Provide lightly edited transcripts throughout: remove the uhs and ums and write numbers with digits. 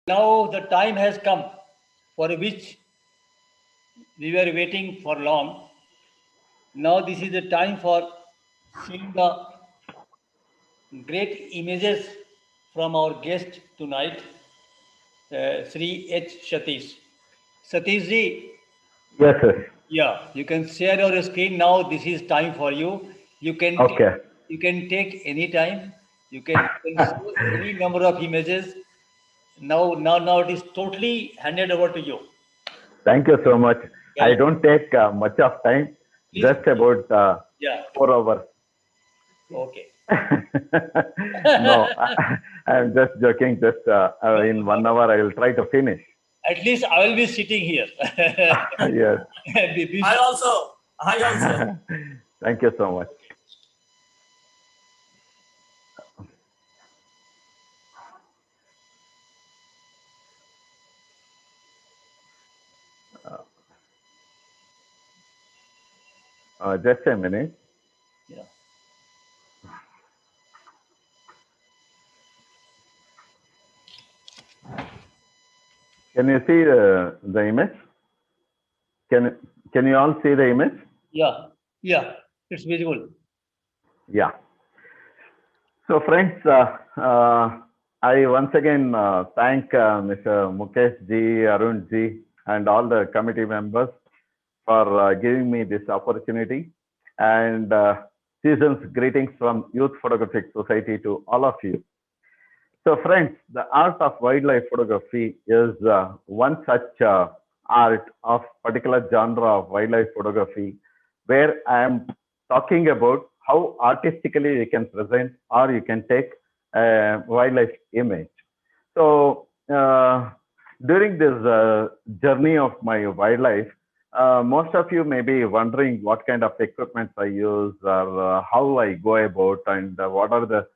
Now the time has come for which we were waiting for long. Now this is the time for seeing the great images from our guest tonight, Sri H. Satish. Satish ji, Yes, sir. yeah, you can share your screen now. This is time for you. You can take, Okay. you can take any time. You can show any number of images. Now it is totally handed over to you. Thank you so much. I Well, don't take much of time, please, just about yeah, 4 hours. okay. No, I'm just joking. Just No, in no, one no. hour, I will try to finish. At least I will be sitting here. Yes. I also, I also. Thank you so much. Just a minute. Yeah. Can you see the image? Can Can you all see the image? Yeah. Yeah. It's visible. Yeah. So, friends, I once again thank Mr. Mukesh ji, Arun ji, and all the committee members for giving me this opportunity. And season's greetings from Youth Photographic Society to all of you. So, friends, the art of wildlife photography is one such art of particular genre of wildlife photography where I am talking about how artistically you can present or you can take a wildlife image. So, during this journey of my wildlife, most of you may be wondering what kind of equipment I use or how I go about and what are the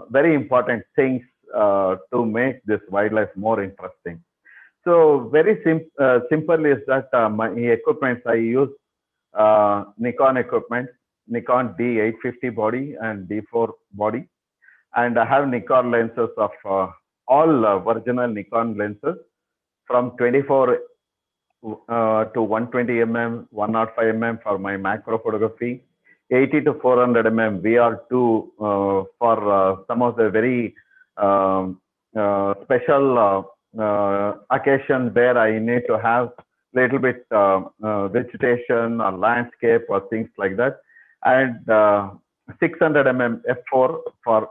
very important things to make this wildlife more interesting. So very simple is that my equipment I use Nikon equipment, Nikon D850 body and D4 body, and I have Nikon lenses of all original Nikon lenses from 24 to 120 mm, 105 mm for my macro photography, 80 to 400 mm VR2 for some of the very special occasion where I need to have little bit vegetation or landscape or things like that, and 600 mm f4 for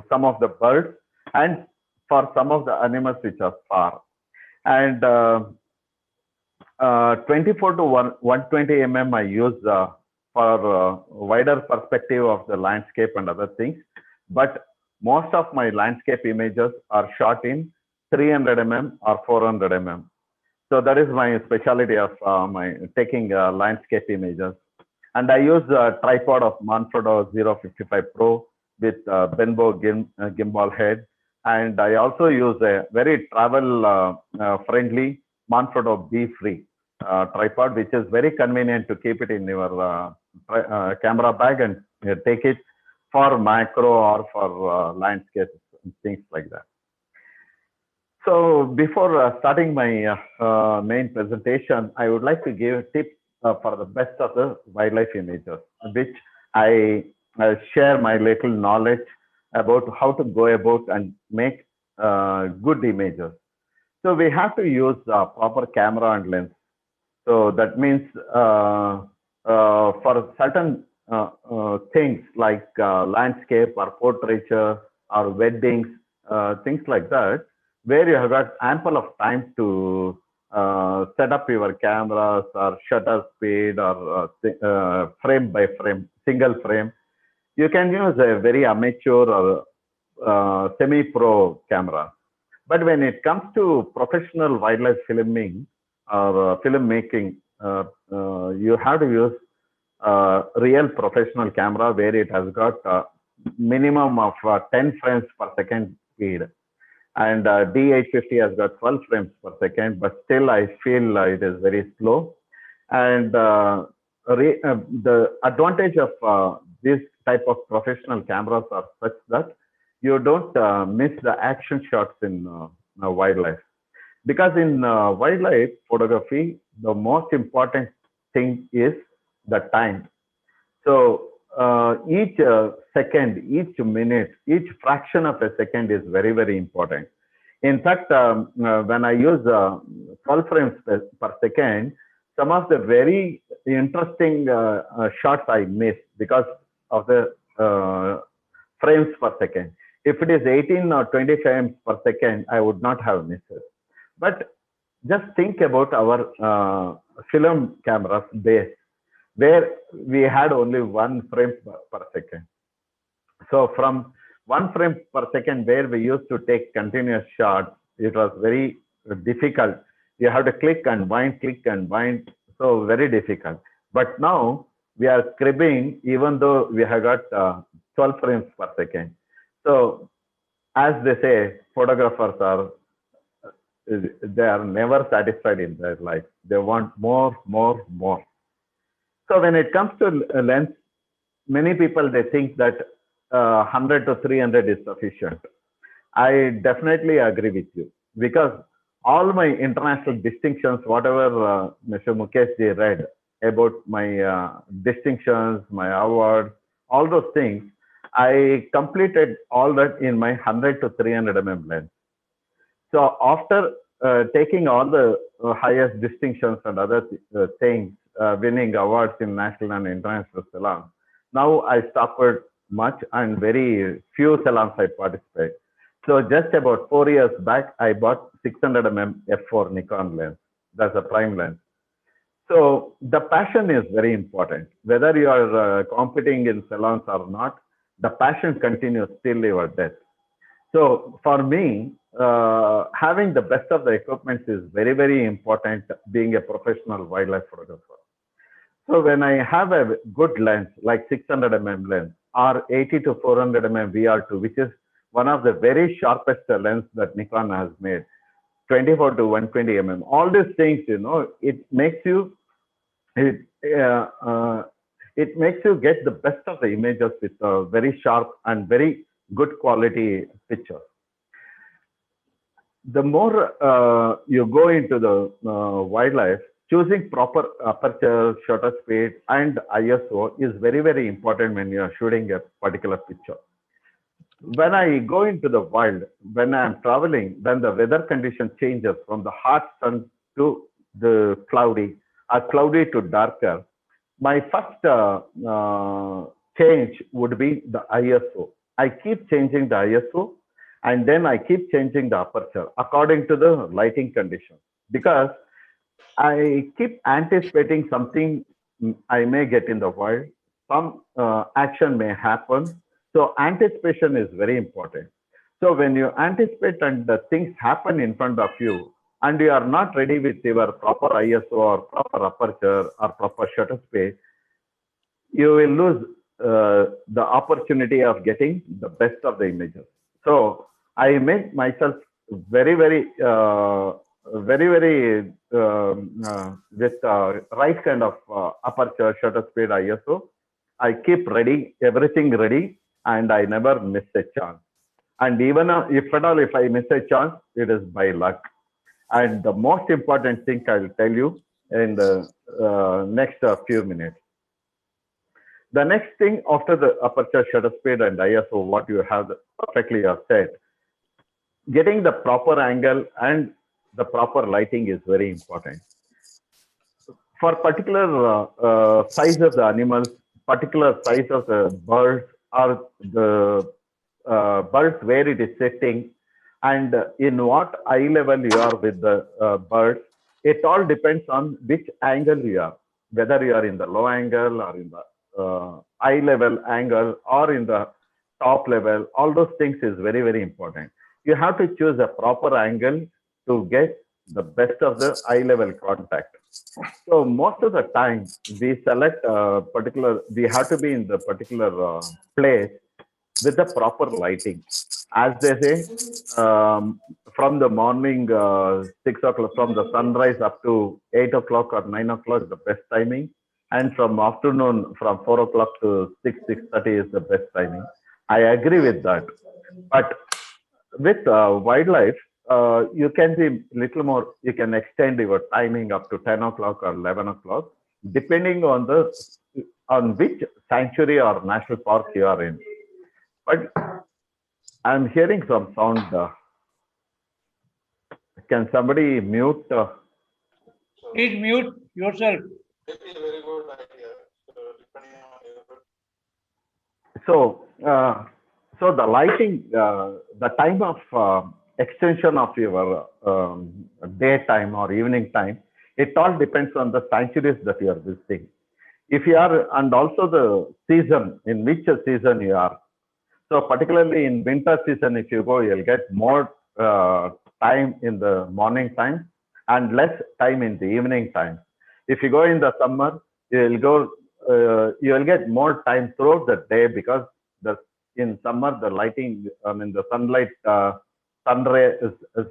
some of the birds and for some of the animals which are far. And 24 to 120 mm I use for wider perspective of the landscape and other things. But most of my landscape images are shot in 300 mm or 400 mm. So that is my specialty of my taking landscape images. And I use a tripod of Manfrotto 055 Pro with Benbow gimbal head. And I also use a very travel friendly Manfrotto B free tripod, which is very convenient to keep it in your camera bag and take it for macro or for landscapes and things like that. So before starting my main presentation, I would like to give tips for the best of the wildlife images, which I share my little knowledge about how to go about and make good images. So we have to use proper camera and lens. So that means for certain things like landscape or portraiture or weddings, things like that, where you have got ample of time to set up your cameras or shutter speed or frame by frame, single frame, you can use a very amateur or semi-pro camera. But when it comes to professional wildlife filming or filmmaking, you have to use real professional camera where it has got minimum of 10 frames per second speed. And D850 has got 12 frames per second, but still I feel it is very slow. And the advantage of this type of professional cameras are such that you don't miss the action shots in wildlife. Because in wildlife photography, the most important thing is the time. So each second, each minute, each fraction of a second is very, very important. In fact, when I use 12 frames per second, some of the very interesting shots I miss because of the frames per second. If it is 18 or 20 frames per second, I would not have missed it. But just think about our film cameras days, where we had only 1 frame per second. So from 1 frame per second, where we used to take continuous shots, it was very difficult. You have to click and bind, so very difficult. But now we are scribbing, even though we have got 12 frames per second. So as they say, photographers are, they are never satisfied in their life. They want more, more, more. So when it comes to lens, many people, they think that 100 to 300 is sufficient. I definitely agree with you, because all my international distinctions, whatever Mr. Mukesh ji read about my distinctions, my awards, all those things, I completed all that in my 100 to 300 mm lens. So after taking all the highest distinctions and other things, winning awards in national and international salons, now I stopped much and very few salons I participate. So just about 4 years back, I bought 600 mm f4 Nikon lens. That's a prime lens. So the passion is very important. Whether you are competing in salons or not, the passion continues till your death. So for me, having the best of the equipment is very, very important, being a professional wildlife photographer. So when I have a good lens, like 600 mm lens or 80 to 400 mm VR2, which is one of the very sharpest lens that Nikon has made, 24 to 120 mm, all these things, it makes you, it makes you get the best of the images with a very sharp and very good quality picture. The more you go into the wildlife, choosing proper aperture, shutter speed, and ISO is very, very important when you are shooting a particular picture. When I go into the wild, when I'm traveling, when the weather condition changes from the hot sun to the cloudy, or cloudy to darker, my first change would be the ISO. I keep changing the ISO, and then I keep changing the aperture according to the lighting conditions, because I keep anticipating something I may get in the wild. Some action may happen. So anticipation is very important. So when you anticipate and the things happen in front of you, and you are not ready with your proper ISO or proper aperture or proper shutter speed, you will lose the opportunity of getting the best of the images. So I make myself very, very, with right kind of aperture, shutter speed, ISO. I keep ready, everything ready, and I never miss a chance. And even if at all, if I miss a chance, it is by luck. And the most important thing I'll tell you in the next few minutes. The next thing after the aperture, shutter speed, and ISO, what you have perfectly said, getting the proper angle and the proper lighting is very important. For particular size of the animals, particular size of the birds, or the birds where it is sitting, and in what eye level you are with the birds, it all depends on which angle you are, whether you are in the low angle or in the eye level angle or in the top level. All those things is very, very important. You have to choose a proper angle to get the best of the eye level contact. So most of the time we select a particular, we have to be in the particular place with the proper lighting. As they say, from the morning 6 o'clock, from the sunrise up to 8 o'clock or 9 o'clock is the best timing. And from afternoon, from 4 o'clock to 6:30 is the best timing. I agree with that. But with wildlife, you can be little more, you can extend your timing up to 10 o'clock or 11 o'clock, depending on which sanctuary or national park you are in. But I'm hearing some sound. Can somebody mute? Please mute yourself. So, so the lighting, the time of extension of your daytime or evening time, it all depends on the sanctuaries that you are visiting. If you are, and also the season, in which season you are. So particularly in winter season, if you go, you'll get more time in the morning time and less time in the evening time. If you go in the summer, you'll get more time throughout the day, because in summer the lighting, I mean the sunlight,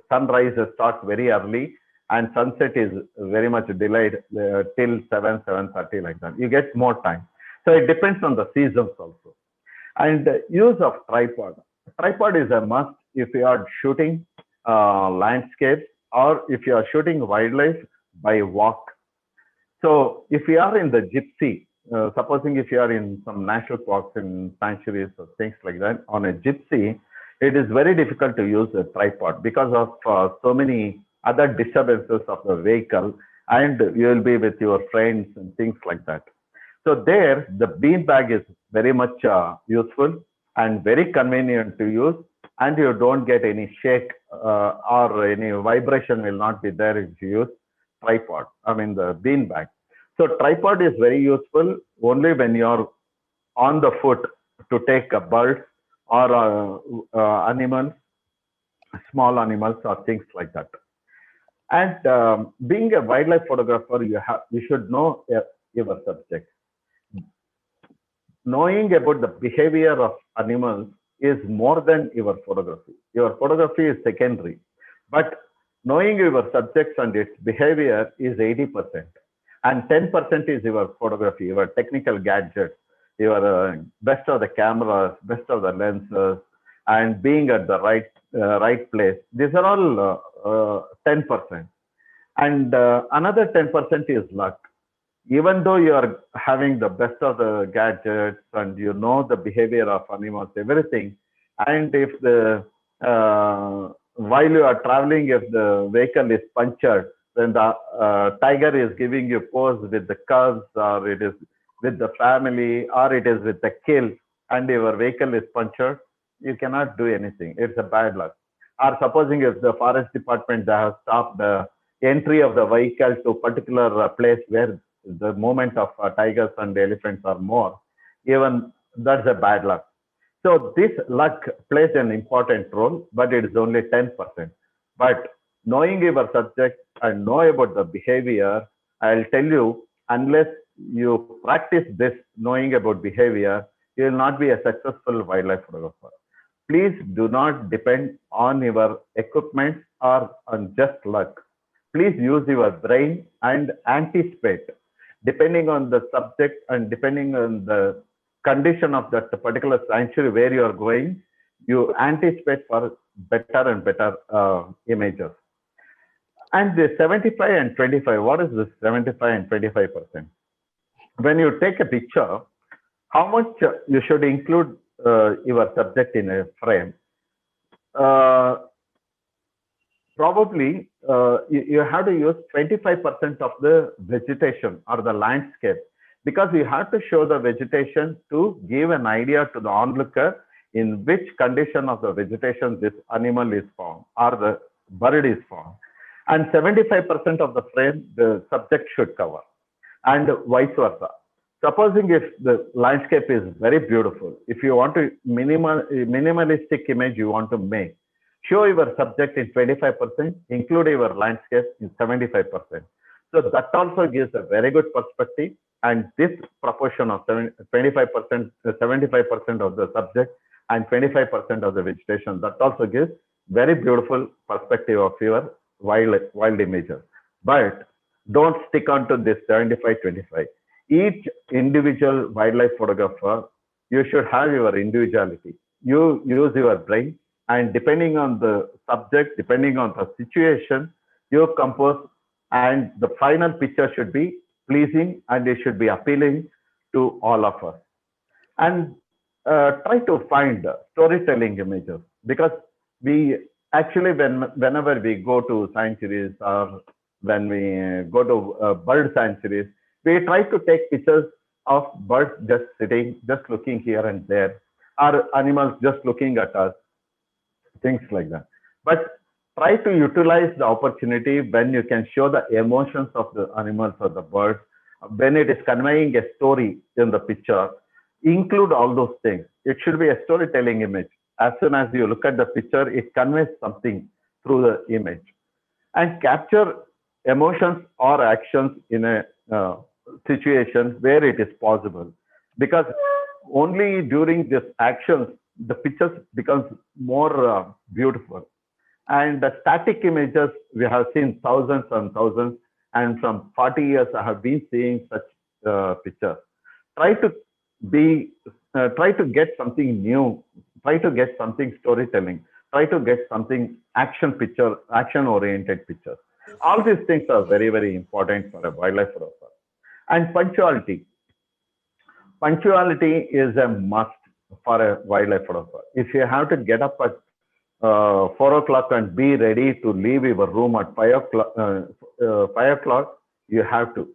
sunrise starts very early, and sunset is very much delayed till 7:30 like that. You get more time. So it depends on the seasons also. And use of tripod. Tripod is a must if you are shooting landscapes, or if you are shooting wildlife by walk. So if you are in the gypsy, supposing if you are in some national parks and sanctuaries or things like that, on a gypsy, it is very difficult to use a tripod because of so many other disturbances of the vehicle, and you will be with your friends and things like that. So there, the bean bag is very much useful and very convenient to use, and you don't get any shake or any vibration will not be there if you use tripod, I mean the bean bag. So tripod is very useful only when you're on the foot to take a bird or animals, small animals or things like that. And being a wildlife photographer, you should know your subject. Knowing about the behavior of animals is more than your photography. Your photography is secondary, but knowing your subjects and its behavior is 80%, and 10% is your photography, your technical gadgets, your best of the cameras, best of the lenses, and being at the right place. These are all 10%, and another 10% is luck. Even though you are having the best of the gadgets and you know the behavior of animals, everything, and if while you are traveling, if the vehicle is punctured, then the tiger is giving you pose with the cubs, or it is with the family, or it is with the kill, and your vehicle is punctured, you cannot do anything. It's a bad luck. Or supposing if the forest department, they have stopped the entry of the vehicle to a particular place where the movement of tigers and elephants are more, even that's a bad luck. So this luck plays an important role, but it is only 10%. But knowing your subject and know about the behavior, I'll tell you, unless you practice this knowing about behavior, you will not be a successful wildlife photographer. Please do not depend on your equipment or on just luck. Please use your brain and anticipate. Depending on the subject and depending on the condition of that particular sanctuary where you are going, you anticipate for better and better images. And the 75 and 25, what is this 75 and 25%? When you take a picture, how much you should include your subject in a frame? Probably you have to use 25% of the vegetation or the landscape, because you have to show the vegetation to give an idea to the onlooker in which condition of the vegetation this animal is found or the bird is found. And 75% of the frame the subject should cover, and vice versa. Supposing if the landscape is very beautiful, if you want to minimalistic image you want to make, show your subject in 25%, include your landscape in 75%. So that also gives a very good perspective. And this proportion of 25%, 75% of the subject and 25% of the vegetation, that also gives very beautiful perspective of your wild images. But don't stick on to this 75-25. Each individual wildlife photographer, you should have your individuality. you use your brain, and depending on the subject, depending on the situation, you compose, and the final picture should be pleasing and it should be appealing to all of us. And try to find storytelling images, because we actually, whenever we go to sanctuaries or when we go to bird sanctuaries, we try to take pictures of birds just sitting, just looking here and there, or animals just looking at us, things like that. But try to utilize the opportunity when you can show the emotions of the animals or the birds, when it is conveying a story in the picture. Include all those things. It should be a storytelling image. As soon as you look at the picture, it conveys something through the image. And capture emotions or actions in a situation where it is possible. Because only during this actions, the pictures becomes more beautiful. And the static images, we have seen thousands and thousands. And from 40 years, I have been seeing such pictures. Try to try to get something new, try to get something storytelling, try to get something action picture, action oriented pictures. All these things are very, very important for a wildlife photographer. And punctuality is a must for a wildlife photographer. If you have to get up at 4 o'clock and be ready to leave your room at 5 o'clock, you have to.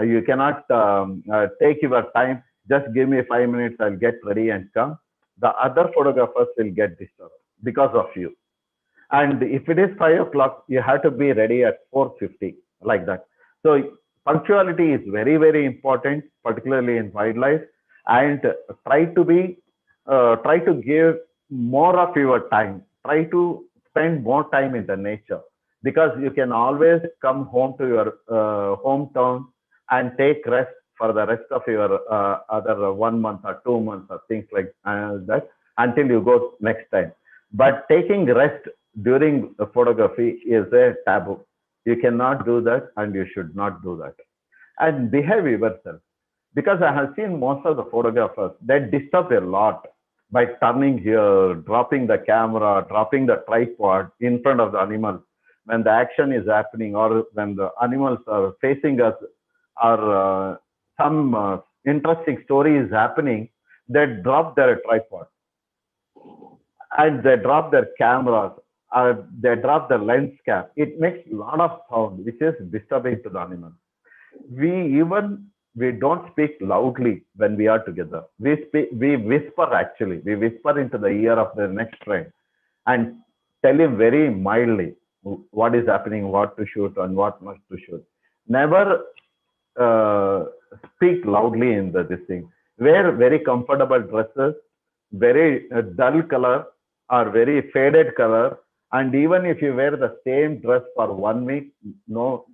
You cannot take your time. Just give me 5 minutes, I'll get ready and come. The other photographers will get disturbed because of you. And if it is 5 o'clock, you have to be ready at 4:50, like that. So punctuality is very, very important, particularly in wildlife. And try to give more of your time. Try to spend more time in the nature, because you can always come home to your hometown and take rest for the rest of your other 1 month or 2 months or things like that, until you go next time. But taking rest during photography is a taboo. You cannot do that, and you should not do that. And behave yourself, because I have seen most of the photographers, they disturb a lot by turning here, dropping the camera, dropping the tripod in front of the animals when the action is happening, or when the animals are facing us, or some interesting story is happening. They drop their tripod and they drop their cameras, or they drop the lens cap. It makes a lot of sound, which is disturbing to the animals. We don't speak loudly when we are together. We whisper, actually. We whisper into the ear of the next friend and tell him very mildly what is happening, what to shoot and what not to shoot. Never speak loudly in this thing. Wear very comfortable dresses, very dull color or very faded color. And even if you wear the same dress for 1 week, no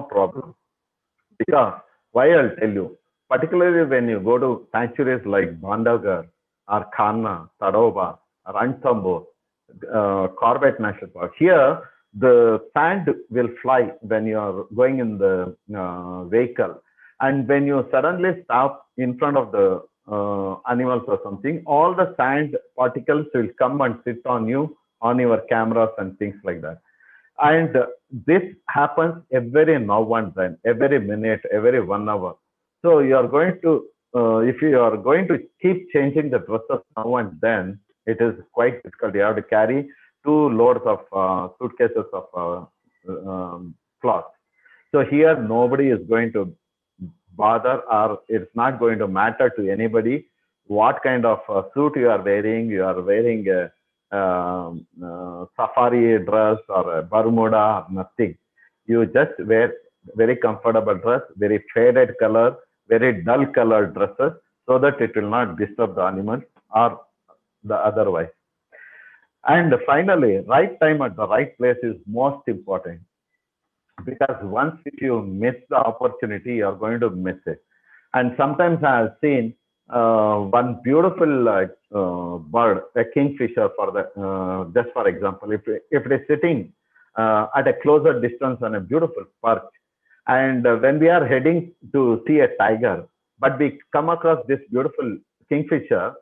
problem. Because why, I'll tell you, particularly when you go to sanctuaries like Bandhavgarh or Kanha, Tadoba, Ranthambore, Corbett National Park, here the sand will fly when you are going in the vehicle. And when you suddenly stop in front of the animals or something, all the sand particles will come and sit on you, on your cameras and things like that. And this happens every now and then, every minute, every 1 hour. So you are going to, if you are going to keep changing the dresses now and then, it is quite difficult. You have to carry 2 loads of suitcases of cloth. So here nobody is going to bother, or it's not going to matter to anybody what kind of suit you are wearing. You are wearing a safari dress or a Bermuda, nothing. You just wear very comfortable dress, very faded color, very dull colored dresses, so that it will not disturb the animals or the otherwise. And finally, right time at the right place is most important, because once if you miss the opportunity, you're going to miss it. And sometimes I have seen one beautiful bird, a kingfisher, for the just for example, if it is sitting at a closer distance on a beautiful perch, and when we are heading to see a tiger, but we come across this beautiful kingfisher,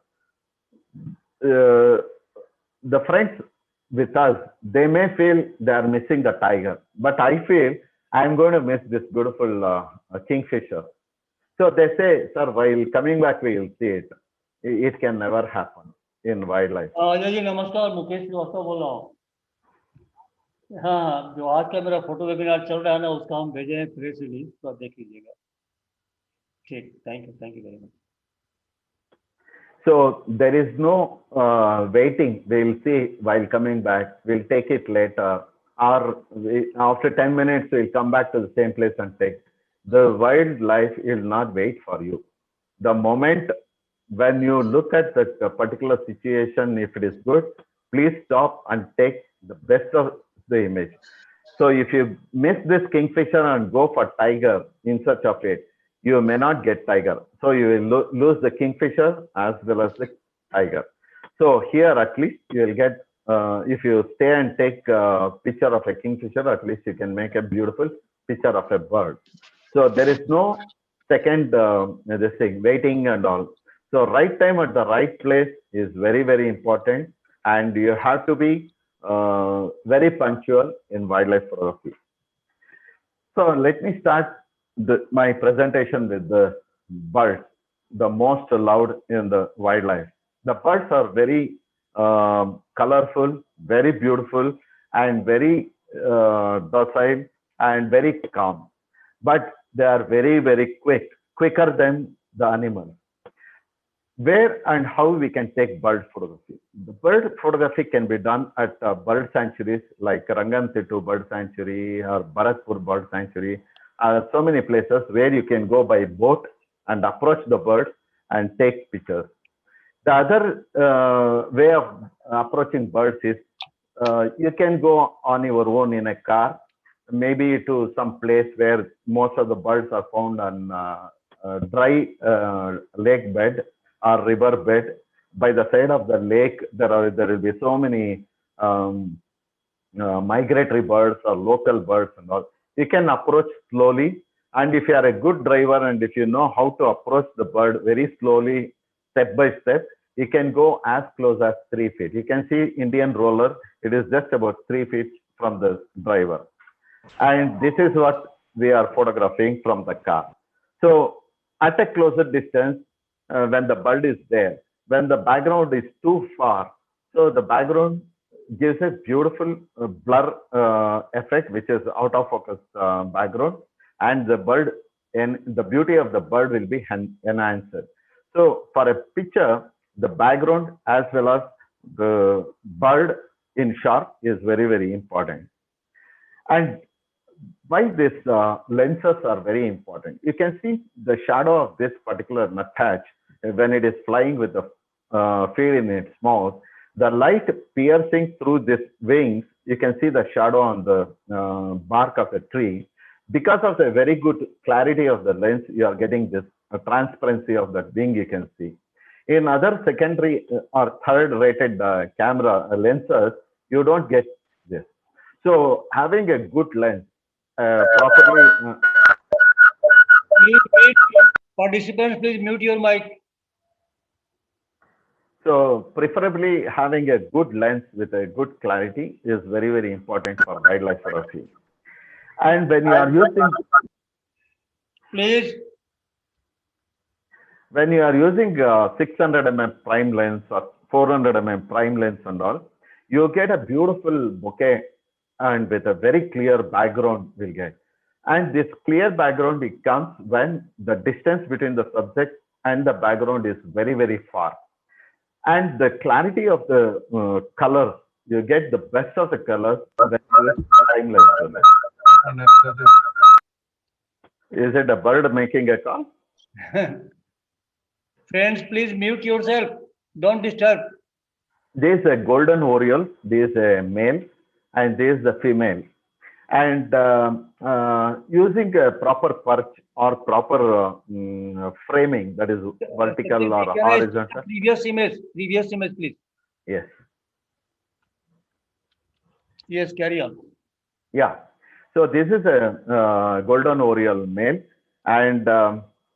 the friends with us, they may feel they are missing the tiger, but I feel I'm going to miss this beautiful kingfisher. So they say, sir, while coming back, we will see it. It can never happen in wildlife. Ajay ji नमस्कार, मुकेश श्रीवास्तव बोल रहा हूँ। हाँ, जो आज का मेरा photo webinar चल रहा है ना, उसका हम भेजे हैं प्रेस रिलीज, तो आप देख लीजिएगा। ठीक, thank you very much. So there is no waiting. We'll see while coming back. We'll take it later, or after 10 minutes we'll come back to the same place and take. The wildlife will not wait for you. The moment when you look at that particular situation, if it is good, please stop and take the best of the image. So if you miss this kingfisher and go for tiger in search of it, you may not get tiger. So you will lose the kingfisher as well as the tiger. So here at least you will get, if you stay and take a picture of a kingfisher, at least you can make a beautiful picture of a bird. So there is no second this thing, waiting and all. So right time at the right place is very, very important. And you have to be very punctual in wildlife photography. So let me start my presentation with the birds, the most loved in the wildlife. The birds are very colorful, very beautiful, and very docile and very calm. But they are very, very quicker than the animals. Where and how we can take bird photography? The bird photography can be done at bird sanctuaries like Rangantittu Bird Sanctuary or Bharatpur Bird Sanctuary. So many places where you can go by boat and approach the birds and take pictures. The other way of approaching birds is you can go on your own in a car, maybe to some place where most of the birds are found on dry lake bed or river bed. By the side of the lake, there will be so many migratory birds or local birds and all. You can approach slowly, and if you are a good driver and if you know how to approach the bird very slowly, step by step, you can go as close as 3 feet. You can see Indian roller, it is just about 3 feet from the driver. And this is what we are photographing from the car. So at a closer distance, when the bird is there, when the background is too far, so the background gives a beautiful blur effect, which is out of focus background, and the bird and the beauty of the bird will be enhanced. So for a picture, the background as well as the bird in shot is very, very important. And why these lenses are very important? You can see the shadow of this particular nuthatch when it is flying with the feed in its mouth. The light piercing through these wings, you can see the shadow on the bark of the tree. Because of the very good clarity of the lens, you are getting this transparency of that wing you can see. In other secondary or third rated camera lenses, you don't get this. So having a good lens, properly. Please, participants, please mute your mic. So preferably having a good lens with a good clarity is very, very important for wildlife photography. And when you are using, please, when you are using 600 mm prime lens or 400 mm prime lens and all, you get a beautiful bouquet and with a very clear background will get. And this clear background, it comes when the distance between the subject and the background is very, very far. And the clarity of the color, you get the best of the colors when you use prime lens. Is it a bird making a call? Friends, please mute yourself. Don't disturb. This is a golden oriole. This is a male, and this is the female. And using a proper perch or proper framing, that is vertical or horizontal. Previous image, please. Yes. Yes, carry on. Yeah. So this is a golden oriole male, and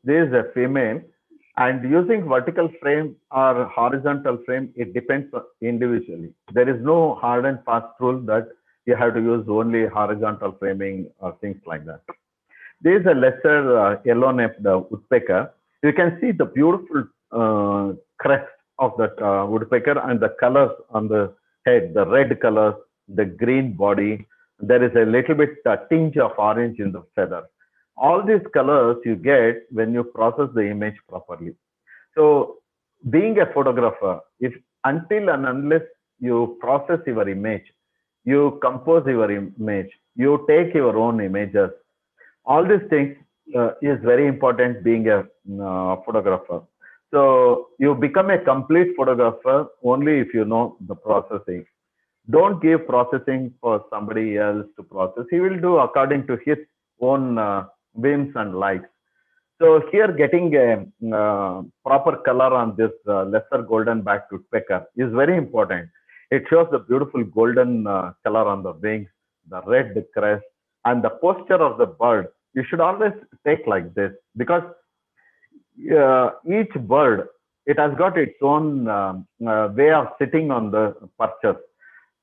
this is a female. And using vertical frame or horizontal frame, it depends individually. There is no hard and fast rule that you have to use only horizontal framing or things like that. There is a lesser yellow-napped woodpecker. You can see the beautiful crest of that woodpecker and the colors on the head, the red colors, the green body. There is a little bit tinge of orange in the feather. All these colors you get when you process the image properly. So being a photographer, if until and unless you process your image, you compose your image, you take your own images, all these things is very important being a photographer. So you become a complete photographer only if you know the processing. Don't give processing for somebody else to process. He will do according to his own whims and likes. So here getting a proper color on this lesser golden backed woodpecker is very important. It shows the beautiful golden color on the wings, the red crest, and the posture of the bird. You should always take like this because each bird, it has got its own way of sitting on the perches.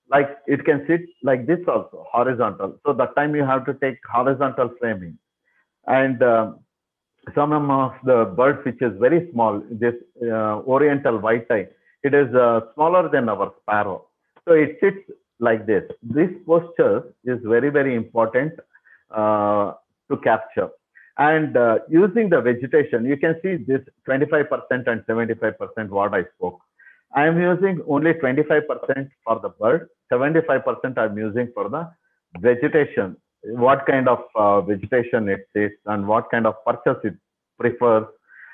Like it can sit like this also, horizontal. So that time you have to take horizontal framing. And some of the birds which is very small, this oriental white-eye, it is smaller than our sparrow. So it sits like this. This posture is very, very important to capture. And using the vegetation, you can see this 25% and 75% what I spoke. I am using only 25% for the bird, 75% I'm using for the vegetation. What kind of vegetation it sits and what kind of perches it prefers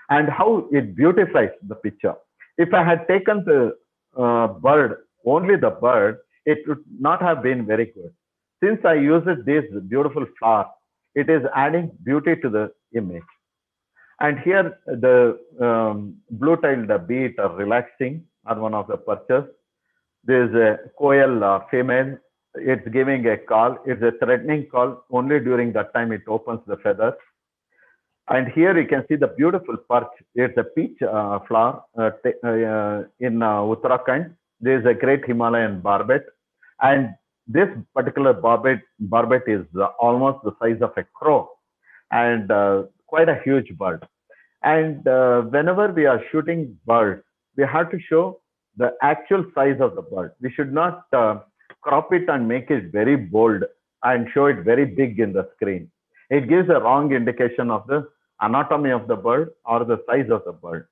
and how it beautifies the picture. If I had taken the bird, only the bird, it would not have been very good. Since I use this beautiful flower, it is adding beauty to the image. And here the blue-tailed beat are relaxing on one of the perches. There is a quail female. It's giving a call. It's a threatening call. Only during that time it opens the feathers. And here you can see the beautiful perch. It's a peach flower in Uttarakhand. There is a great Himalayan barbet. And this particular barbet is almost the size of a crow and quite a huge bird. And whenever we are shooting birds, we have to show the actual size of the bird. We should not crop it and make it very bold and show it very big in the screen. It gives a wrong indication of the anatomy of the bird or the size of the bird.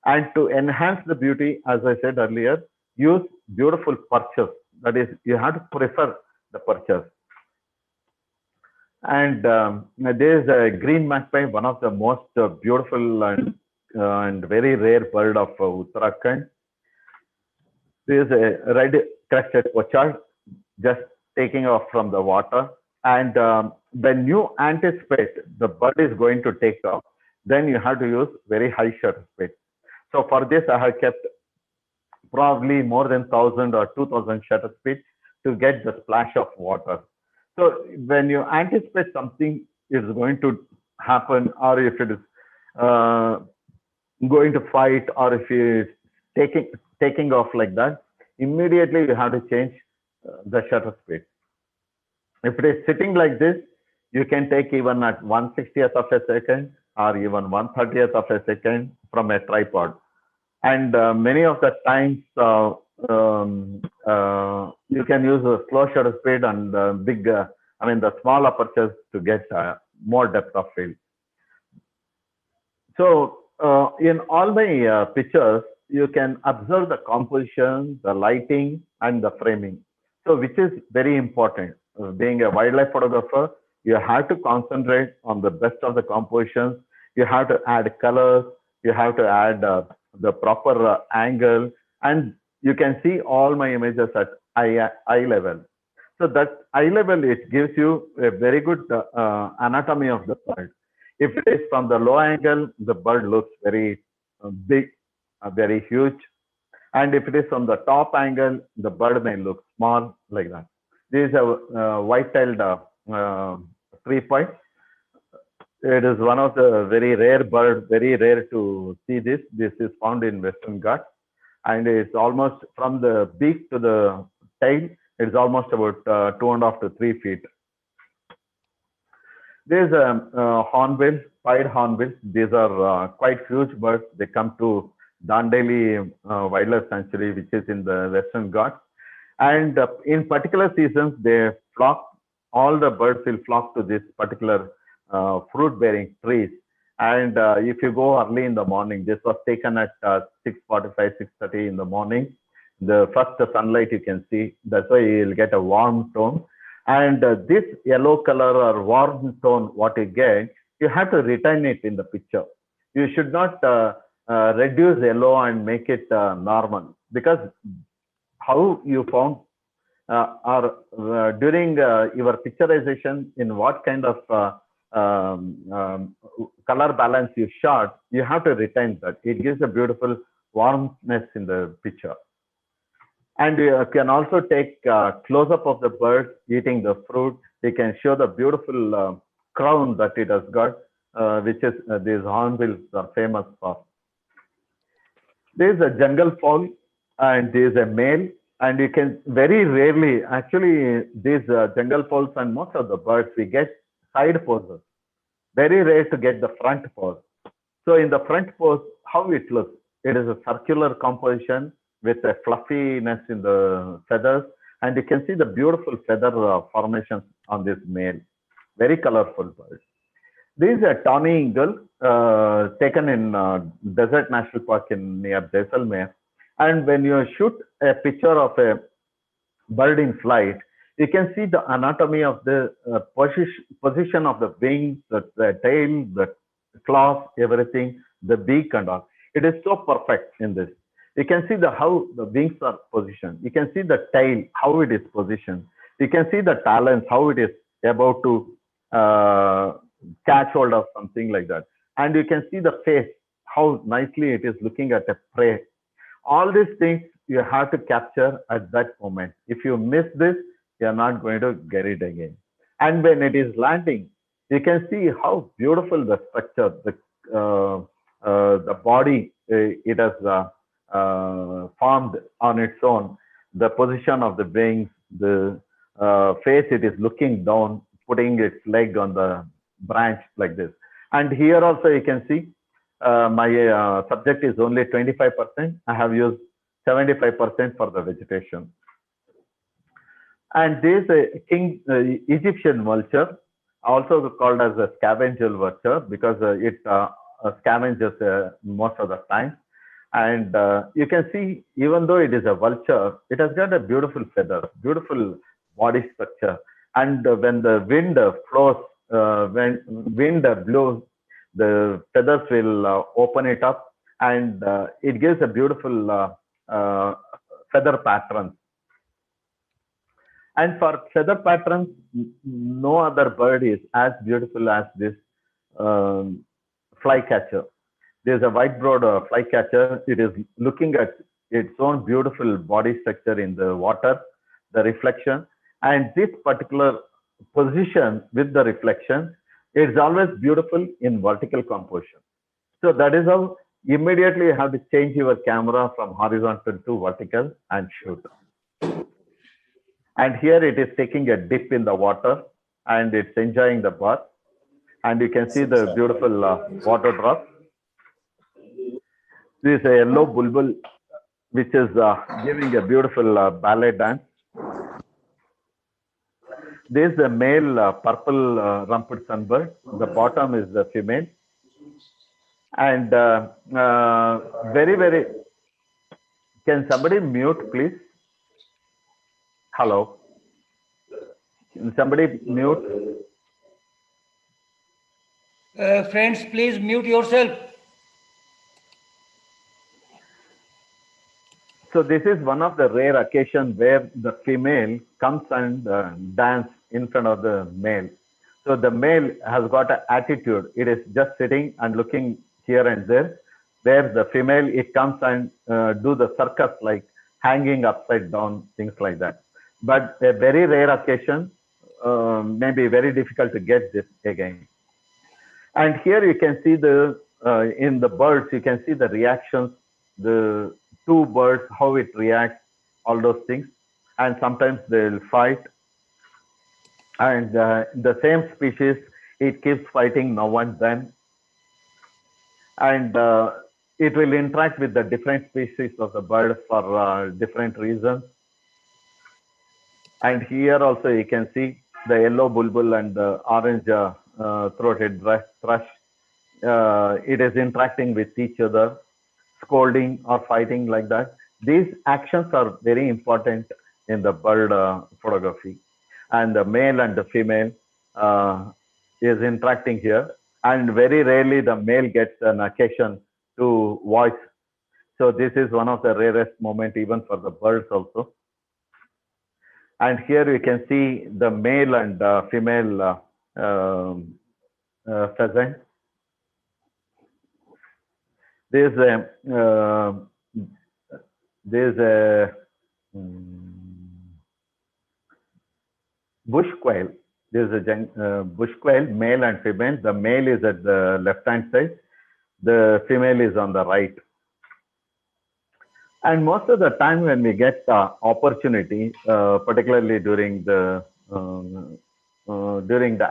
And to enhance the beauty, as I said earlier, use beautiful perches. That is, you have to prefer the perches. And there is a green magpie, one of the most beautiful and very rare bird of Uttarakhand. There is a red-crested pochard just taking off from the water. And when you anticipate the bird is going to take off, then you have to use very high shutter speed. So for this, I have kept probably more than 1,000 or 2,000 shutter speed to get the splash of water. So when you anticipate something is going to happen, or if it is going to fight, or if it is taking off like that, immediately you have to change the shutter speed. If it is sitting like this, you can take even at 1/60th of a second or even 1/30th of a second from a tripod. And many of the times you can use a slow shutter speed and the small apertures to get more depth of field. So in all my pictures, you can observe the composition, the lighting, and the framing. So which is very important. Being a wildlife photographer, you have to concentrate on the best of the compositions. You have to add colors. You have to add the proper angle. And you can see all my images at eye level. So that eye level, it gives you a very good anatomy of the bird. If it is from the low angle, the bird looks very big, very huge. And if it is from the top angle, the bird may look small like that. This is a white-tailed tree point. It is one of the very rare bird, very rare to see this. This is found in Western Ghats, and it's almost from the beak to the tail. It's almost about 2.5 to 3 feet. There's a hornbill, pied hornbill. These are quite huge birds. They come to Dandeli Wildlife Sanctuary, which is in the Western Ghats. And in particular seasons, they flock. All the birds will flock to this particular fruit-bearing trees. And if you go early in the morning, this was taken at 6:45, 6:30 in the morning. The first sunlight you can see. That's why you'll get a warm tone. And this yellow color or warm tone, what you get, you have to retain it in the picture. You should not reduce yellow and make it normal, because how you found or during your picturization, in what kind of color balance you shot, you have to retain that. It gives a beautiful warmness in the picture. And you can also take close-up of the bird eating the fruit. You can show the beautiful crown that it has got, which is these hornbills are famous for. There is a jungle fowl, and there is a male, and you can very rarely, actually, these jungle fowls and most of the birds, we get side poses. Very rare to get the front pose. So in the front pose, how it looks, it is a circular composition with a fluffiness in the feathers, and you can see the beautiful feather formations on this male. Very colorful bird. This is a tawny eagle taken in Desert National Park in near Jaisalmer. And when you shoot a picture of a bird in flight, you can see the anatomy of the position of the wings, the tail, the claws, everything, the beak and all. It is so perfect in this. You can see how the wings are positioned. You can see the tail, how it is positioned. You can see the talons, how it is about to catch hold of something like that. And you can see the face, how nicely it is looking at a prey. All these things you have to capture at that moment. If you miss this, you are not going to get it again. And when it is landing, you can see how beautiful the structure, the body, it has formed on its own, the position of the wings, the face, it is looking down, putting its leg on the branch like this. And here also you can see my subject is only 25%. I have used 75% for the vegetation. And this king Egyptian vulture, also called as a scavenger vulture, because it scavenges most of the time. And you can see, even though it is a vulture, it has got a beautiful feather, beautiful body structure. And when the wind flows, when wind blows, the feathers will open it up, and it gives a beautiful feather pattern. And for feather patterns, no other bird is as beautiful as this flycatcher. There's a white-browed flycatcher. It is looking at its own beautiful body structure in the water, the reflection, and this particular position with the reflection, it's always beautiful in vertical composition. So that is how immediately you have to change your camera from horizontal to vertical and shoot. And here it is taking a dip in the water, and it's enjoying the bath. And you can see the beautiful water drops. This is a yellow bulbul, which is giving a beautiful ballet dance. This is the male purple rumped sunbird. The bottom is the female. And very, very, can somebody mute, please? Hello. Can somebody mute? Friends, please mute yourself. So this is one of the rare occasions where the female comes and dance in front of the male. So the male has got an attitude. It is just sitting and looking here and there, where the female, it comes and do the circus, like hanging upside down, things like that. But a very rare occasion, maybe very difficult to get this again. And here you can see in the birds, you can see the reactions, the two birds, how it reacts, all those things. And sometimes they'll fight. And the same species, it keeps fighting now and then. And it will interact with the different species of the bird for different reasons. And here also you can see the yellow bulbul and the orange throated thrush. It is interacting with each other, scolding or fighting like that. These actions are very important in the bird photography. And the male and the female is interacting here. And very rarely the male gets an occasion to voice. So this is one of the rarest moments even for the birds also. And here you can see the male and female pheasant. There's a bush quail. There's a bush quail, male and female. The male is at the left-hand side. The female is on the right. And most of the time when we get opportunity, particularly during the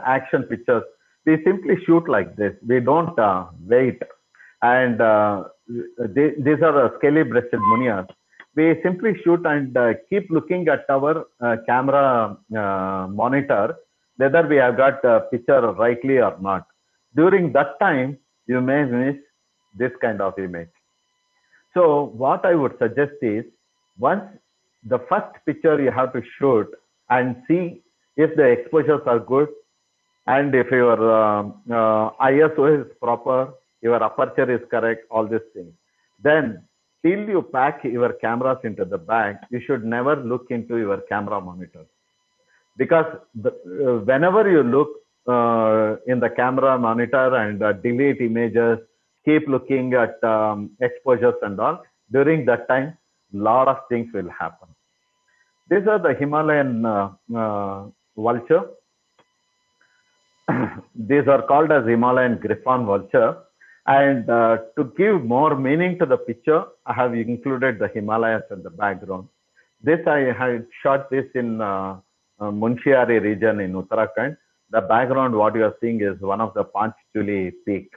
action pictures, we simply shoot like this. We don't wait. And these are scaly-breasted munias. We simply shoot and keep looking at our camera monitor, whether we have got a picture rightly or not. During that time, you may miss this kind of image. So what I would suggest is, once the first picture you have to shoot and see if the exposures are good and if your ISO is proper, your aperture is correct, all these things. Then till you pack your cameras into the bag, you should never look into your camera monitor. Because whenever you look in the camera monitor and delete images, keep looking at exposures and all, during that time, a lot of things will happen. These are the Himalayan vulture. These are called as Himalayan Griffon vulture. And to give more meaning to the picture, I have included the Himalayas in the background. This I had shot this in Munshiari region in Uttarakhand. The background, what you are seeing is one of the Panchchuli peak.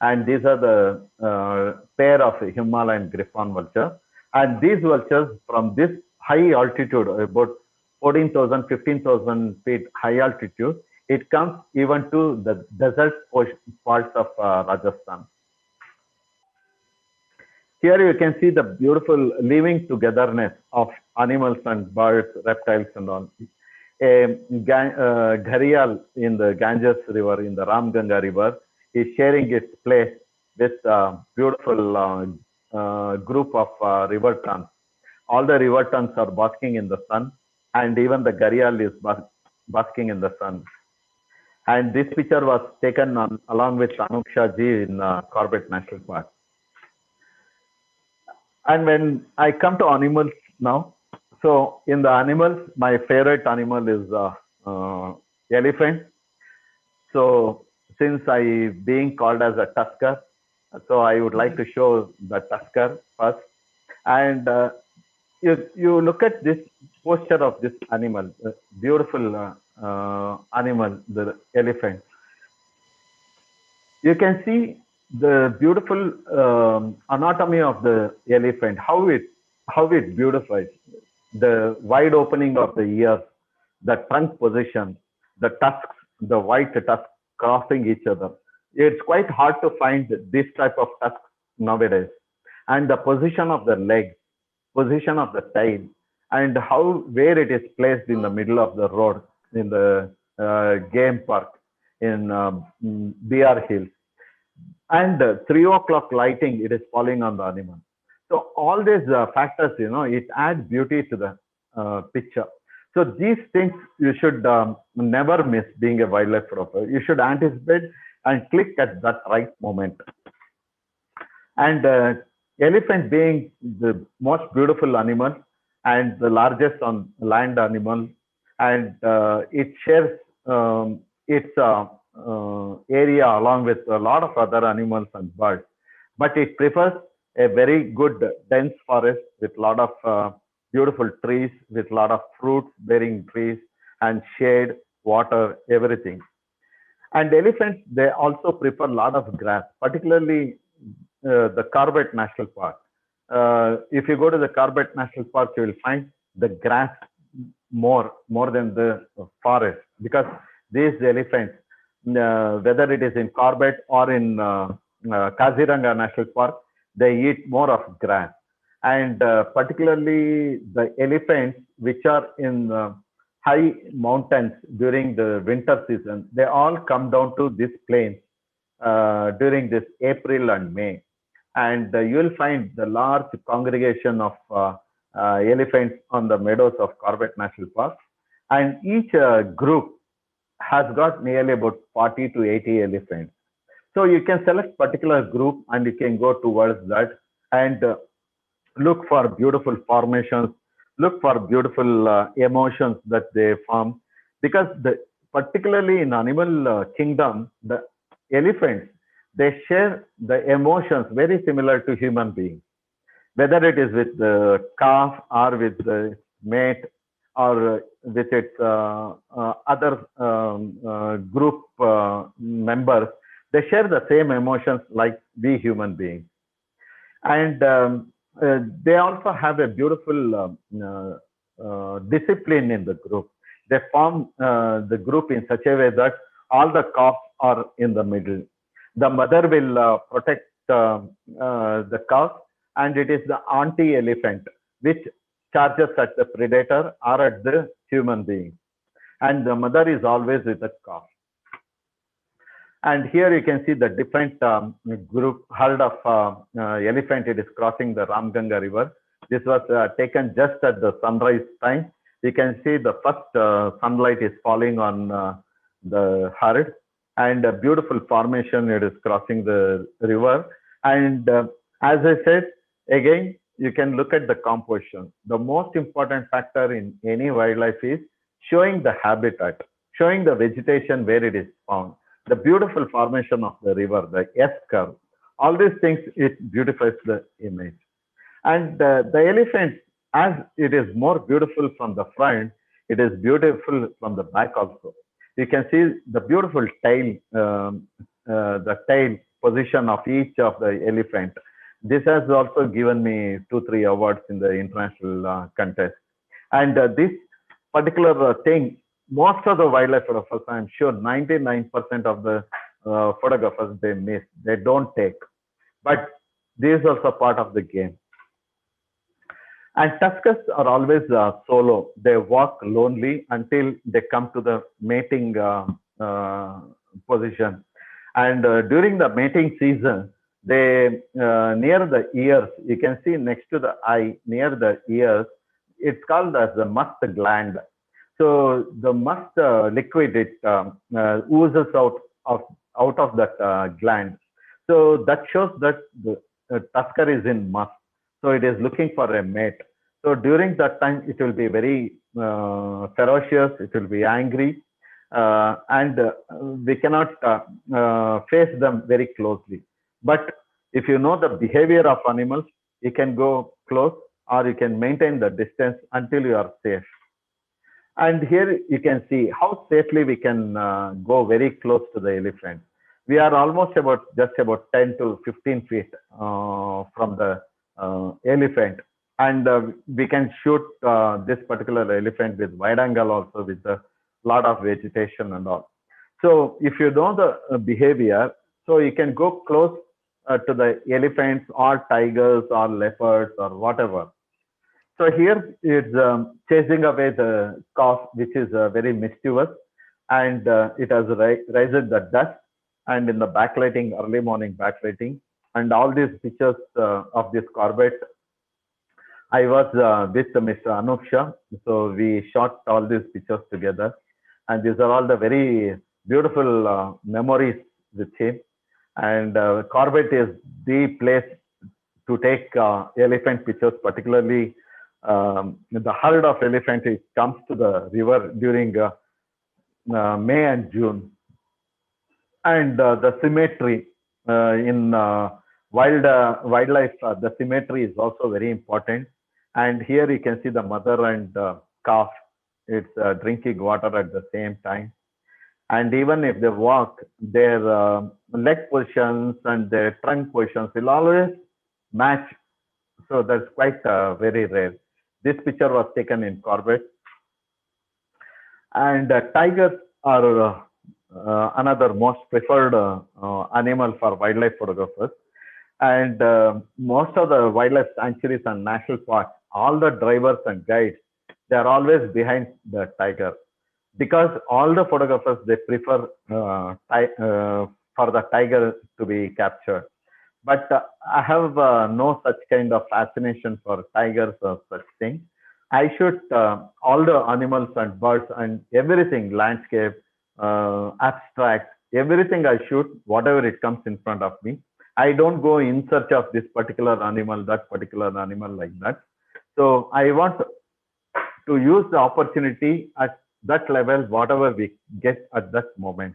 And these are the pair of Himalayan Griffon vulture. And these vultures from this high altitude, about 14,000, 15,000 feet high altitude, it comes even to the desert parts of Rajasthan. Here you can see the beautiful living togetherness of animals and birds, reptiles and all. A gharial in the Ganges river, in the Ramganga river, is sharing its place with a beautiful group of river terns. All the river terns are basking in the sun, and even the gharial is basking in the sun. And this picture was taken along with Anuksha ji in Corbett National Park. And when I come to animals now, so in the animals, my favorite animal is elephant. So since I being called as a tusker, so I would like to show the tusker first. And you look at this posture of this animal, beautiful animal, the elephant. You can see the beautiful anatomy of the elephant, how it beautifies. The wide opening of the ears, the trunk position, the tusks, the white tusks crossing each other. It's quite hard to find this type of tusks nowadays. And the position of the legs, position of the tail, and where it is placed in the middle of the road in the game park in BR Hills. And 3 o'clock lighting, it is falling on the animal. So all these factors, it adds beauty to the picture. So these things you should never miss being a wildlife photographer. You should anticipate and click at that right moment. And elephant being the most beautiful animal and the largest on land animal, and it shares its area along with a lot of other animals and birds, but it prefers a very good dense forest with a lot of beautiful trees, with a lot of fruit bearing trees and shade, water, everything. And elephants, they also prefer a lot of grass, particularly the Corbett National Park. If you go to the Corbett National Park, you will find the grass more than the forest, because these elephants, whether it is in Corbett or in Kaziranga National Park, they eat more of grass. And particularly the elephants which are in high mountains during the winter season, they all come down to this plains during this April and May. And you will find the large congregation of elephants on the meadows of Corbett National Park. And each group has got nearly about 40 to 80 elephants. So you can select particular group and you can go towards that and look for beautiful formations, look for beautiful emotions that they form. Because particularly in animal kingdom, the elephants, they share the emotions very similar to human beings, whether it is with the calf or with the mate or with its other group members. They share the same emotions like we human beings. And they also have a beautiful discipline in the group. They form the group in such a way that all the calves are in the middle. The mother will protect the calf, and it is the auntie elephant which charges at the predator or at the human being. And the mother is always with the calf. And here you can see the different group herd of elephant. It is crossing the Ramganga river. This was taken just at the sunrise time. You can see the first sunlight is falling on the herd, and a beautiful formation. It is crossing the river. And as I said, again, you can look at the composition. The most important factor in any wildlife is showing the habitat, showing the vegetation where it is found, the beautiful formation of the river, the S curve. All these things, it beautifies the image. And the elephant, as it is more beautiful from the front, it is beautiful from the back also. You can see the beautiful tail, the tail position of each of the elephant. This has also given me 2-3 awards in the international contest. And this particular thing, most of the wildlife photographers, I'm sure 99% of the photographers, they miss, they don't take. But this is also part of the game. And tuskers are always solo. They walk lonely until they come to the mating position. And during the mating season, they near the ears, you can see next to the eye, near the ears, it's called as the must gland. So the must liquid, it oozes out of that gland. So that shows that the tusker is in must. So it is looking for a mate. So during that time, it will be very ferocious. It will be angry, and we cannot face them very closely. But if you know the behavior of animals, you can go close or you can maintain the distance until you are safe. And here you can see how safely we can go very close to the elephant. We are almost just about 10 to 15 feet from the elephant. And we can shoot this particular elephant with wide angle also, with a lot of vegetation and all. So if you know the behavior, so you can go close to the elephants or tigers or leopards or whatever. So here it's chasing away the calf, which is very mischievous, and it has raised the dust, and in the backlighting, early morning backlighting, and all these pictures of this Corbett. I was with Mr. Anup Shah, so we shot all these pictures together, and these are all the very beautiful memories with him. And Corbett is the place to take elephant pictures, particularly the herd of elephants. It comes to the river during May and June. And the symmetry in wildlife, the symmetry is also very important. And here you can see the mother and calf. It's drinking water at the same time. And even if they walk, their leg positions and their trunk positions will always match. So that's quite very rare. This picture was taken in Corbett. And tigers are another most preferred animal for wildlife photographers. And most of the wildlife sanctuaries and national parks, all the drivers and guides, they are always behind the tiger, because all the photographers, they prefer for the tiger to be captured. But I have no such kind of fascination for tigers or such thing. I shoot all the animals and birds and everything, landscape, abstract, everything I shoot, whatever it comes in front of me. I don't go in search of this particular animal, that particular animal, like that. So I want to use the opportunity at that level, whatever we get at that moment.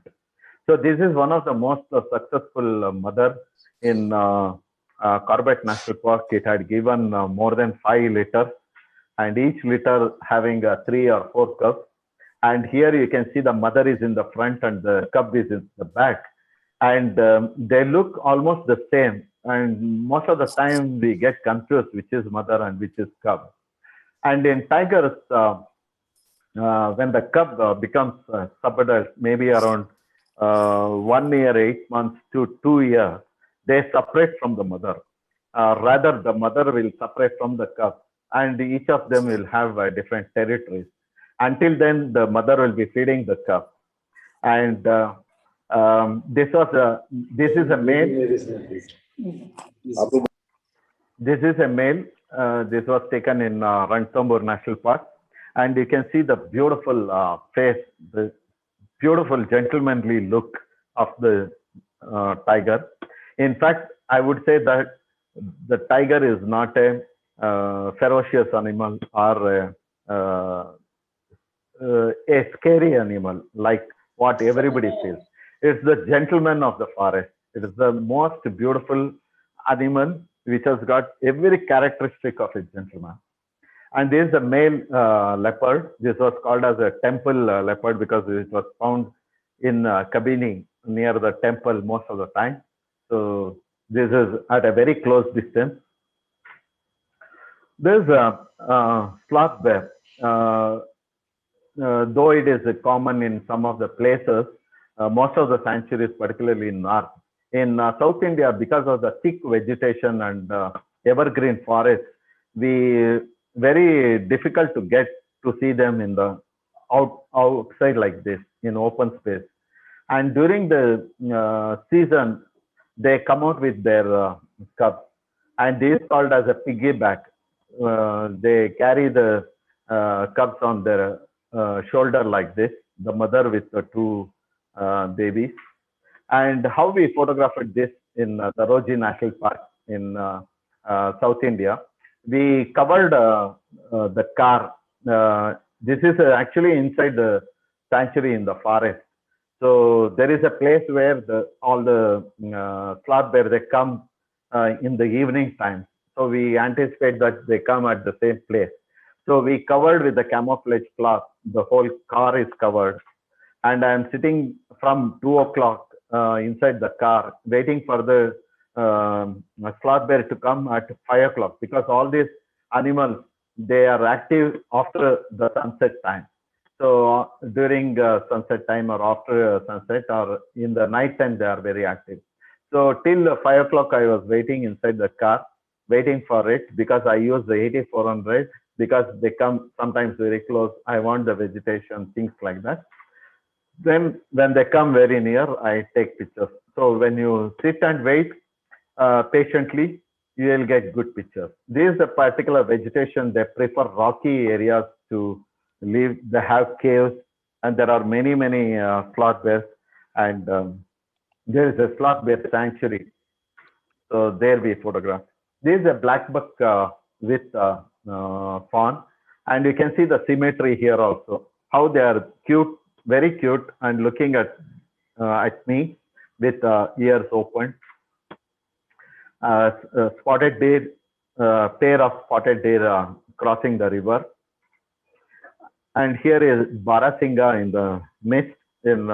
So this is one of the most successful mother in Corbett National Park. It had given more than 5 litters, and each litter having 3 or 4 cubs. And here you can see the mother is in the front and the cub is in the back. And they look almost the same. And most of the time we get confused which is mother and which is cub. And in tigers, when the cub becomes subadult, maybe around 1 year, 8 months to 2 years, they separate from the mother. Rather, the mother will separate from the cub, and each of them will have different territories. Until then, the mother will be feeding the cub. And this is a male. This is a male. This was taken in Ranthambore National Park. And you can see the beautiful face, the beautiful gentlemanly look of the tiger. In fact, I would say that the tiger is not a ferocious animal or a scary animal like what everybody feels. It's the gentleman of the forest. It is the most beautiful animal which has got every characteristic of a gentleman. And this is a male leopard. This was called as a temple leopard because it was found in Kabini near the temple most of the time. So this is at a very close distance. There's a sloth bear. Though it is common in some of the places, most of the sanctuaries, particularly in north. In South India, because of the thick vegetation and evergreen forests, very difficult to get to see them in the outside like this in open space. And during the season, they come out with their cubs, and this is called as a piggyback. They carry the cubs on their shoulder like this, the mother with the 2 babies. And how we photographed this in the Roji National Park in South India, we covered the car. This is actually inside the sanctuary in the forest. So there is a place where all the sloth bears, they come in the evening time. So we anticipate that they come at the same place. So we covered with the camouflage cloth. The whole car is covered. And I'm sitting from 2 o'clock inside the car, waiting for the sloth bear to come at 5 o'clock, because all these animals, they are active after the sunset time. So during sunset time or after sunset or in the night time, they are very active. So till 5 o'clock, I was waiting inside the car, waiting for it, because I use the 8400, because they come sometimes very close. I want the vegetation, things like that. Then when they come very near, I take pictures. So when you sit and wait patiently, you will get good pictures. This is a particular vegetation. They prefer rocky areas to live. They have caves, and there are many sloth bears. And there is a sloth bear sanctuary. So there we photograph. This is a black buck with fawn, and you can see the symmetry here also. How they are cute, very cute, and looking at me. with ears open. Spotted deer, pair of spotted deer crossing the river. And here is Barasingha in the mist in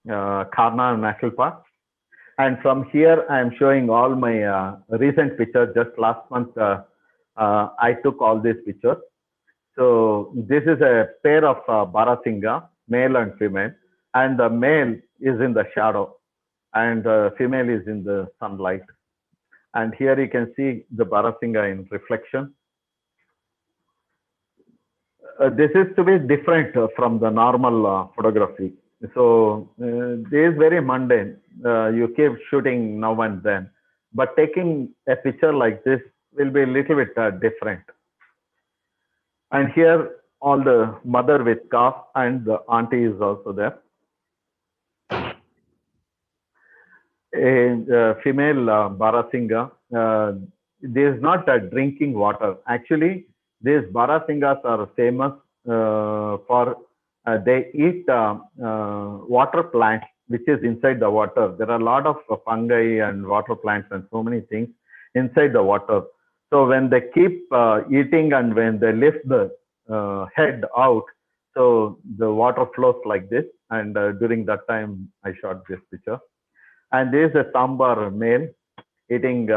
Karna National Park. And from here, I am showing all my recent pictures. Just last month, I took all these pictures. So this is a pair of Barasingha, male and female. And the male is in the shadow and the female is in the sunlight. And here you can see the Barasingha in reflection. This is to be different from the normal photography. So this is very mundane. You keep shooting now and then, but taking a picture like this will be a little bit different. And here, all the mother with calf and the auntie is also there. A female Barasingha. This is not drinking water. Actually, these Barasinghas are famous for they eat water plants, which is inside the water. There are a lot of fungi and water plants and so many things inside the water. So when they keep eating and when they lift the head out, so the water flows like this. And during that time, I shot this picture. And this is a sambar male eating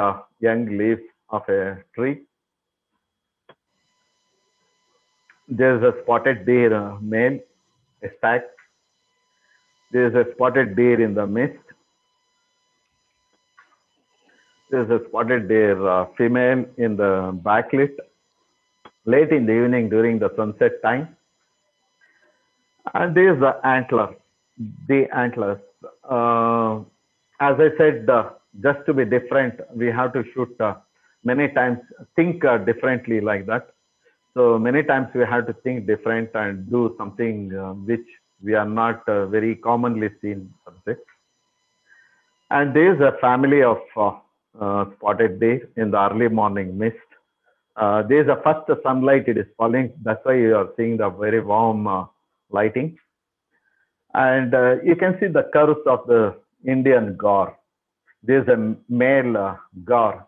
young leaves of a tree. There is a spotted deer male, a stag. There is a spotted deer in the mist. There is a spotted deer female in the backlit, late in the evening during the sunset time. And there is the antler, the antlers. As I said, just to be different, we have to shoot many times, think differently like that. So many times we have to think different and do something which we are not very commonly seen. And there is a family of spotted deer in the early morning mist. There is a first sunlight, it is falling. That's why you are seeing the very warm lighting. And you can see the curves of the Indian gaur. There is a male gaur.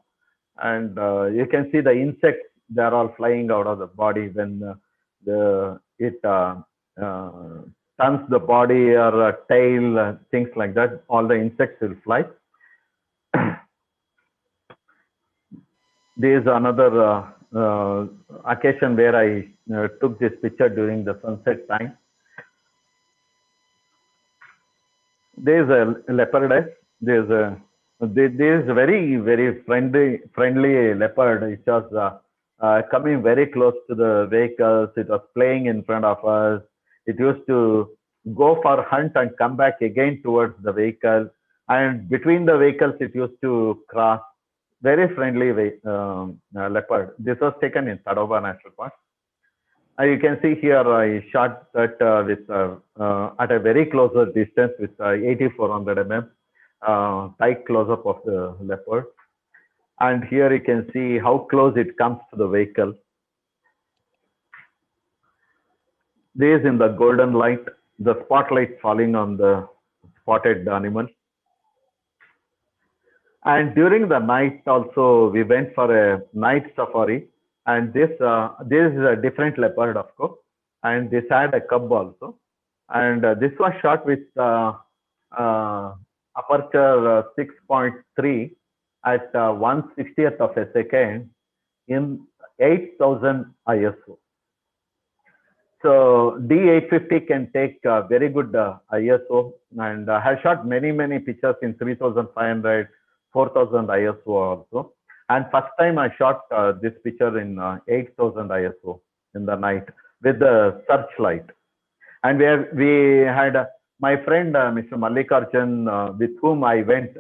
And you can see the insects, they are all flying out of the body when it turns the body or tail, things like that. All the insects will fly. There is another occasion where I took this picture during the sunset time. There is a leopardess. There is a very friendly leopard. It was coming very close to the vehicles. It was playing in front of us. It used to go for hunt and come back again towards the vehicle. And between the vehicles, it used to cross. Very friendly leopard. This was taken in Tadoba National Park. You can see here I shot that with at a very closer distance with 8400 mm tight close-up of the leopard. And here you can see how close it comes to the vehicle. This is in the golden light, the spotlight falling on the spotted animal. And during the night also, we went for a night safari. And this is a different leopard, of course. And this had a cub also. And this was shot with aperture 6.3 at 1/60th of a second in 8000 ISO. So D850 can take very good ISO, and I have shot many pictures in 3500, 4000 ISO also. And first time I shot this picture in 8000 ISO in the night with the searchlight. And where we had my friend Mr. Mallikarjun, with whom I went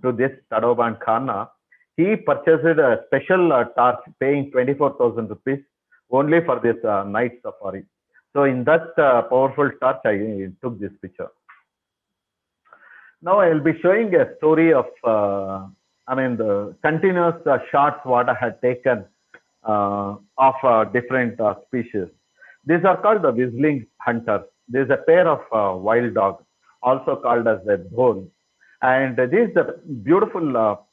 to this Tadoba and Karna, he purchased a special torch paying 24,000 rupees only for this night safari. So in that powerful torch, I took this picture. Now I will be showing a story of, the continuous shots what I had taken of different species. These are called the whistling hunters. There is a pair of wild dogs, also called as a dhol. And this is the beautiful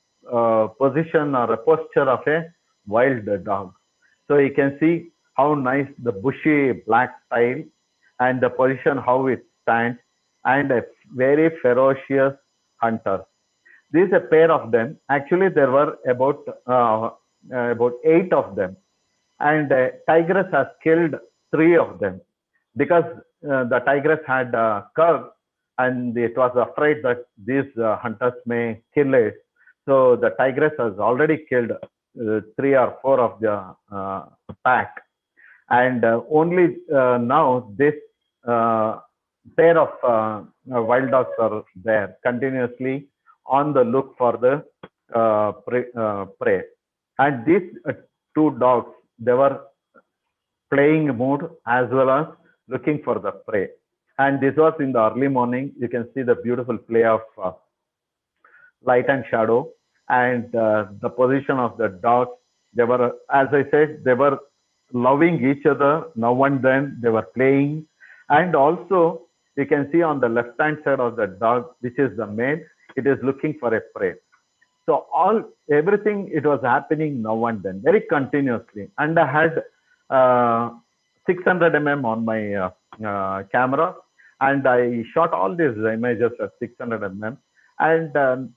position or a posture of a wild dog. So you can see how nice the bushy black tail and the position how it stands, and a very ferocious hunter. This is a pair of them. Actually, there were about 8 of them, and tigress has killed 3 of them because the tigress had cubs, and it was afraid that these hunters may kill it. So the tigress has already killed 3 or 4 of the pack, and only now this pair of wild dogs are there continuously on the look for the prey. And these 2 dogs, they were playing mood as well as looking for the prey. And this was in the early morning. You can see the beautiful play of light and shadow, and the position of the dogs. They were, as I said, they were loving each other. Now and then they were playing. And also you can see on the left hand side of the dog, which is the male, it is looking for a prey. So everything, it was happening now and then, very continuously. And I had 600 mm on my camera, and I shot all these images at 600 mm. And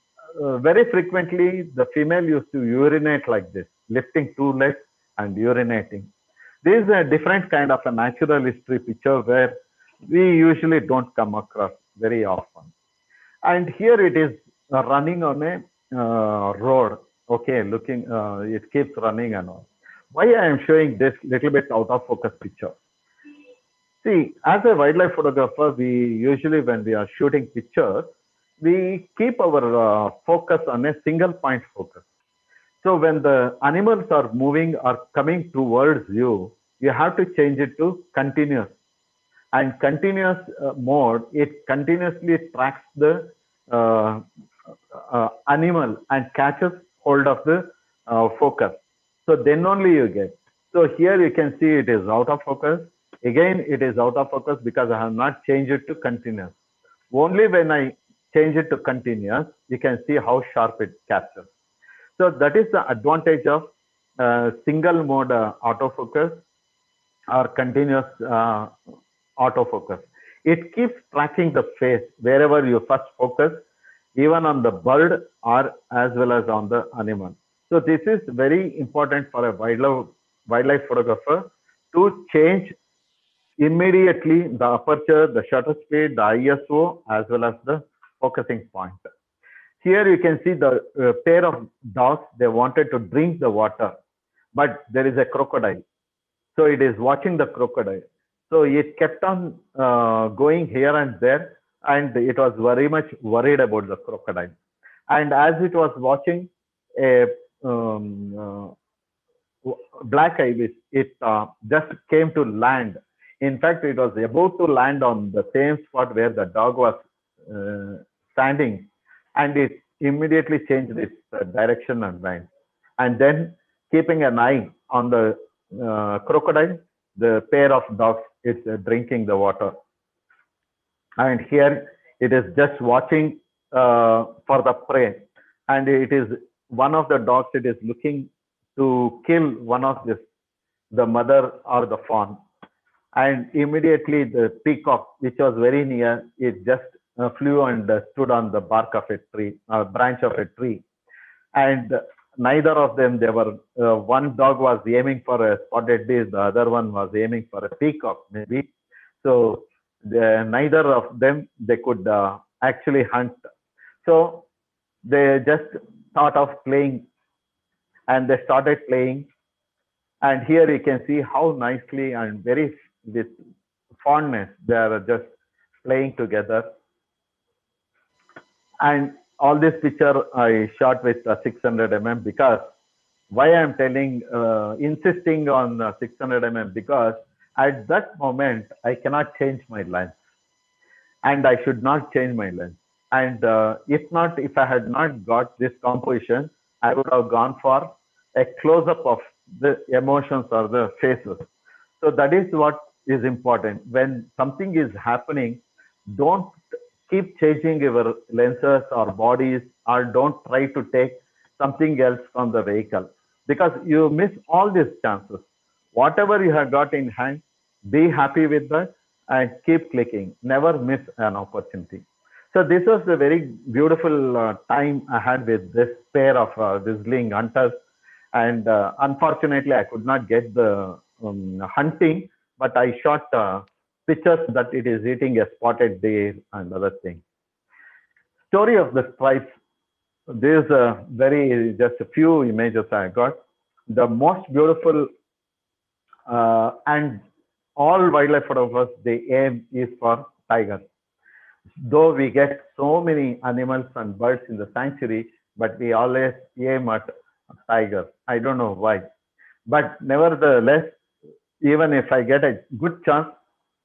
very frequently, the female used to urinate like this, lifting 2 legs and urinating. This is a different kind of a natural history picture where we usually don't come across very often. And here it is running on a road. Okay, looking, it keeps running and all. Why I am showing this little bit out of focus picture? See, as a wildlife photographer, we usually, when we are shooting pictures, we keep our focus on a single point focus. So when the animals are moving or coming towards you, you have to change it to continuous. And continuous mode, it continuously tracks the animal and catches hold of the focus. So then only you get. So here you can see it is out of focus. Again, it is out of focus because I have not changed it to continuous. Only when I change it to continuous, you can see how sharp it captures. So that is the advantage of single mode autofocus or continuous autofocus. It keeps tracking the face wherever you first focus, even on the bird or as well as on the animal. So this is very important for a wildlife photographer to change immediately the aperture, the shutter speed, the ISO, as well as the focusing point. Here you can see the pair of dogs, they wanted to drink the water, but there is a crocodile. So it is watching the crocodile. So it kept on going here and there, and it was very much worried about the crocodile. And as it was watching, a black ibis, it just came to land. In fact, it was about to land on the same spot where the dog was standing, and it immediately changed its direction and went. And then, keeping an eye on the crocodile, the pair of dogs is drinking the water. And here it is just watching for the prey, and it is one of the dogs, it is looking to kill one of the mother or the fawn. And immediately the peacock, which was very near, it just flew and stood on the bark of a tree, branch of a tree. And neither of them, they were, one dog was aiming for a spotted deer, the other one was aiming for a peacock maybe. So neither of them, they could actually hunt. So they just thought of playing, and they started playing. And here you can see how nicely and very with fondness they are just playing together. And all this picture I shot with 600 mm because why I'm telling, insisting on 600 mm, because at that moment I cannot change my lens, and I should not change my lens. And if I had not got this composition, I would have gone for a close-up of the emotions or the faces. So that is what is important. When something is happening, don't keep changing your lenses or bodies, or don't try to take something else from the vehicle, because you miss all these chances. Whatever you have got in hand, be happy with that and keep clicking. Never miss an opportunity. So this was a very beautiful time I had with this pair of whistling hunters. And unfortunately, I could not get the hunting, but I shot pictures that it is eating a spotted deer and other things. Story of the stripes. There's a very, just a few images I got. The most beautiful and all wildlife photographers, they aim is for tiger. Though we get so many animals and birds in the sanctuary, but we always aim at tiger. I don't know why. But nevertheless, even if I get a good chance,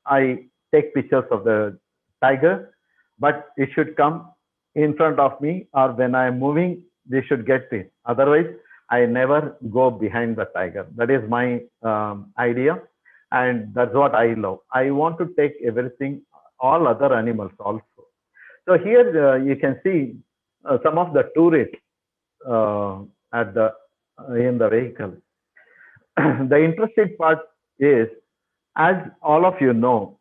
I take pictures of the tiger, but it should come in front of me, or when I'm moving, they should get it. Otherwise, I never go behind the tiger. That is my idea, and that's what I love. I want to take everything, all other animals also. So here you can see some of the tourists at the in the vehicle. The interesting part is, as all of you know,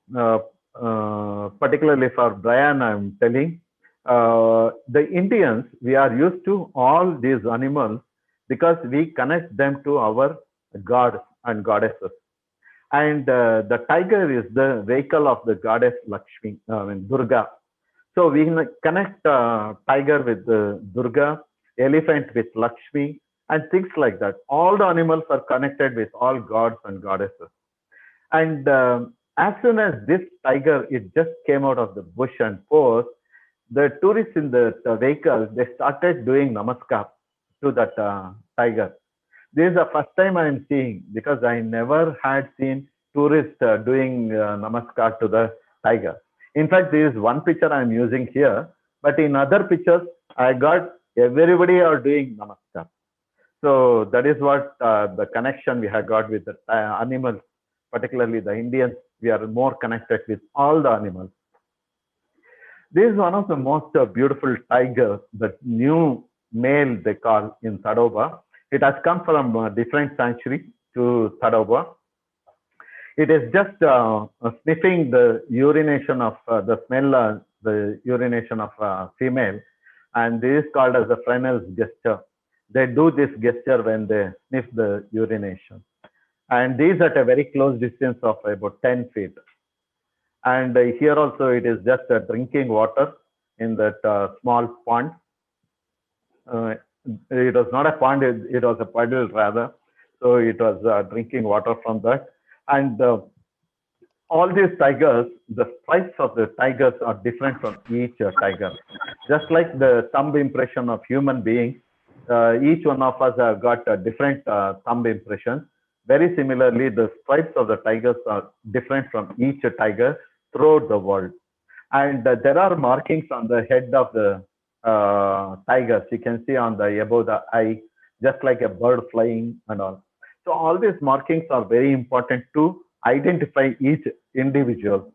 particularly for Brian, I'm telling, the Indians, we are used to all these animals because we connect them to our gods and goddesses. And the tiger is the vehicle of the goddess Lakshmi, Durga. So we connect tiger with Durga, elephant with Lakshmi, and things like that. All the animals are connected with all gods and goddesses. And as soon as this tiger, it just came out of the bush and posed, the tourists in the vehicle, they started doing namaskar to that tiger. This is the first time I am seeing, because I never had seen tourists doing namaskar to the tiger. In fact, there is one picture I am using here, but in other pictures, I got everybody are doing namaskar. So that is what the connection we have got with the animals, particularly the Indians. We are more connected with all the animals. This is one of the most beautiful tigers, the new male they call in Tadoba. It has come from a different sanctuary to Tadoba. It is just sniffing the urination of the smell, the urination of female, and this is called as the Fresnel's gesture. They do this gesture when they sniff the urination, and these at a very close distance of about 10 feet. And here also it is just drinking water in that small pond. It was not a pond, it was a puddle rather. So it was drinking water from that. And all these tigers, the stripes of the tigers are different from each tiger. Just like the thumb impression of human beings, each one of us have got a different thumb impression. Very similarly, the stripes of the tigers are different from each tiger throughout the world. And there are markings on the head of the tigers. You can see on the above the eye, just like a bird flying and all. So all these markings are very important to identify each individual.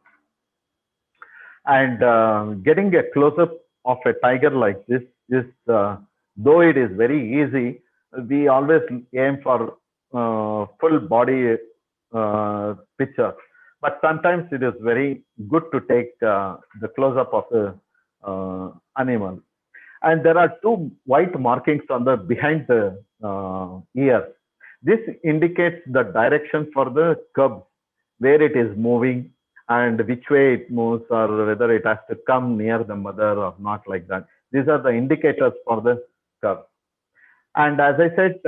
And getting a close-up of a tiger like this is, though it is very easy, we always aim for full body picture. But sometimes it is very good to take the close-up of the animal. And there are two white markings on the behind the ear. This indicates the direction for the cub, where it is moving and which way it moves, or whether it has to come near the mother or not, like that. These are the indicators for the cub. And as I said,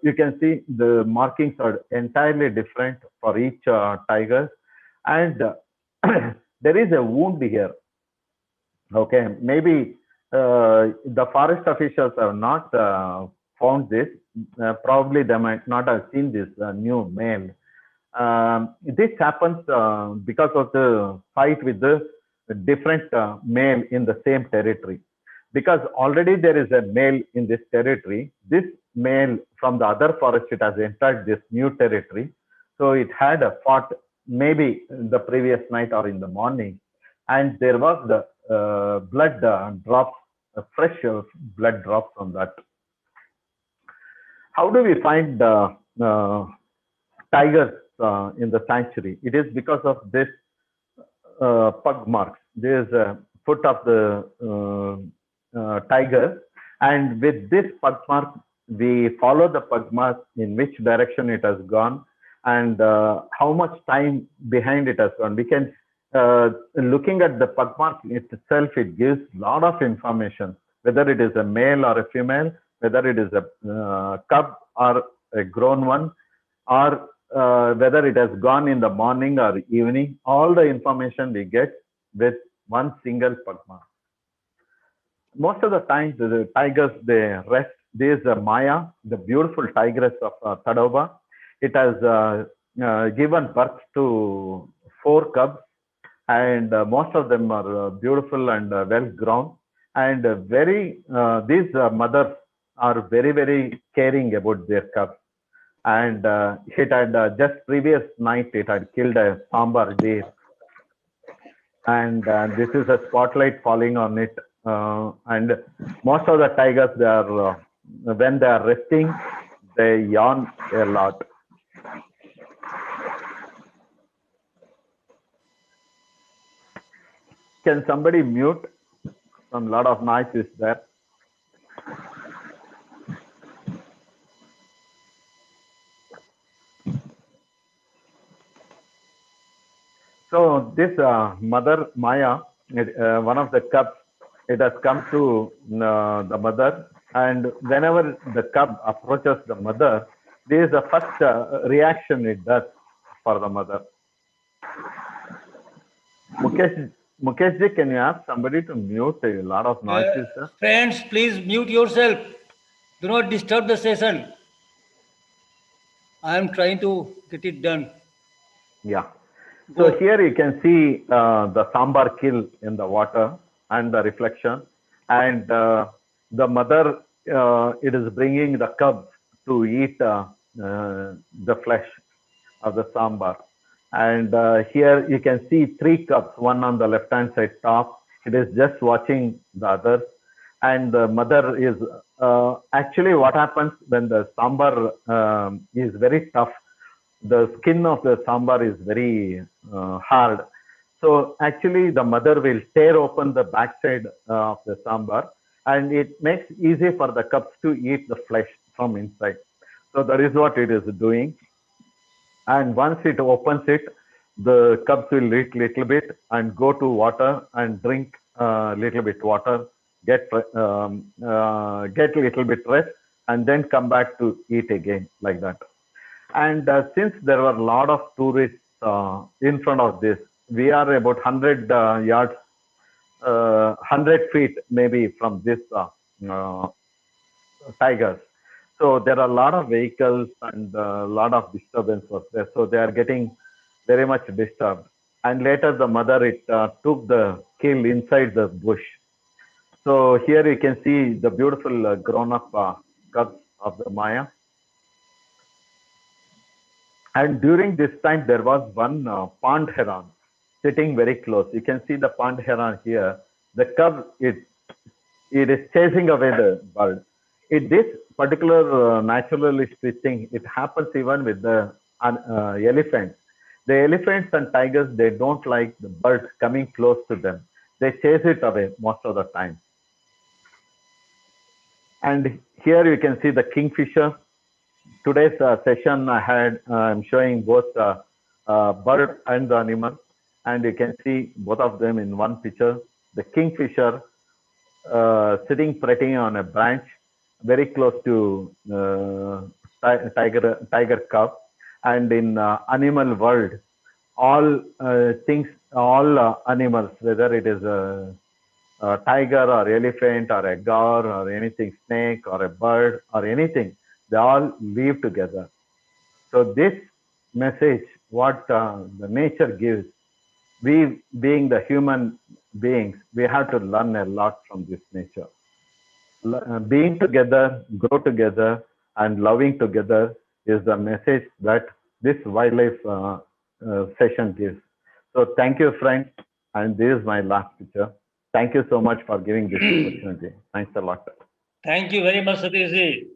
you can see the markings are entirely different for each tiger. And there is a wound here. Okay, maybe the forest officials have not found this. Probably they might not have seen this new male. This happens because of the fight with the different male in the same territory. Because already there is a male in this territory. This male from the other forest, it has entered this new territory. So it had a fought maybe the previous night or in the morning. And there was the blood drops, fresh blood drops on that. How do we find tigers in the sanctuary? It is because of this pug marks. There is a foot of the tiger, and with this pug mark, we follow the pug mark in which direction it has gone and how much time behind it has gone. We can, looking at the pug mark itself, it gives a lot of information, whether it is a male or a female, whether it is a cub or a grown one, or whether it has gone in the morning or evening. All the information we get with one single pug mark. Most of the times, the tigers, they rest. This is Maya, the beautiful tigress of Tadoba. It has given birth to 4 cubs, and most of them are beautiful and well grown. And these mothers are very, very caring about their cubs. And it had just previous night, it had killed a sambar deer. And this is a spotlight falling on it. And most of the tigers, they are when they are resting, they yawn a lot. Can somebody mute? Some lot of noise is there. So this mother Maya, one of the cubs, it has come to the mother, and whenever the cub approaches the mother, this is the first reaction it does for the mother. Mukesh ji, can you ask somebody to mute? A lot of noises. Friends, please mute yourself. Do not disturb the session. I am trying to get it done. Yeah. So here you can see the sambar kill in the water and the reflection, and the mother, it is bringing the cubs to eat the flesh of the sambar. And here you can see 3 cubs, one on the left hand side top. It is just watching the others, and the mother is actually, what happens when the sambar is very tough, the skin of the sambar is very hard. So actually the mother will tear open the backside of the sambar, and it makes easy for the cubs to eat the flesh from inside. So that is what it is doing. And once it opens it, the cubs will eat little bit and go to water and drink little bit water, get little bit rest, and then come back to eat again, like that. And since there were a lot of tourists in front of this, we are about 100 yards, 100 feet maybe from this tigers. So there are a lot of vehicles and a lot of disturbance was there. So they are getting very much disturbed. And later the mother, it took the kill inside the bush. So here you can see the beautiful grown-up cubs of the Maya. And during this time, there was one pond heron sitting very close. You can see the pond heron here. The cub, it is chasing away the bird. This particular naturalistic thing, it happens even with the elephants. The elephants and tigers, they don't like the birds coming close to them. They chase it away most of the time. And here you can see the kingfisher. Today's session I'm showing both bird and the animal, and you can see both of them in one picture. The kingfisher sitting pretty on a branch, very close to tiger cub. And in animal world, all things, all animals, whether it is a tiger or elephant or a gaur or anything, snake or a bird or anything, they all live together. So this message, what the nature gives, we being the human beings, we have to learn a lot from this nature. Being together, grow together, and loving together is the message that this wildlife session gives. So thank you, friends. And this is my last picture. Thank you so much for giving this opportunity. Thanks a lot. Thank you very much, Satish ji.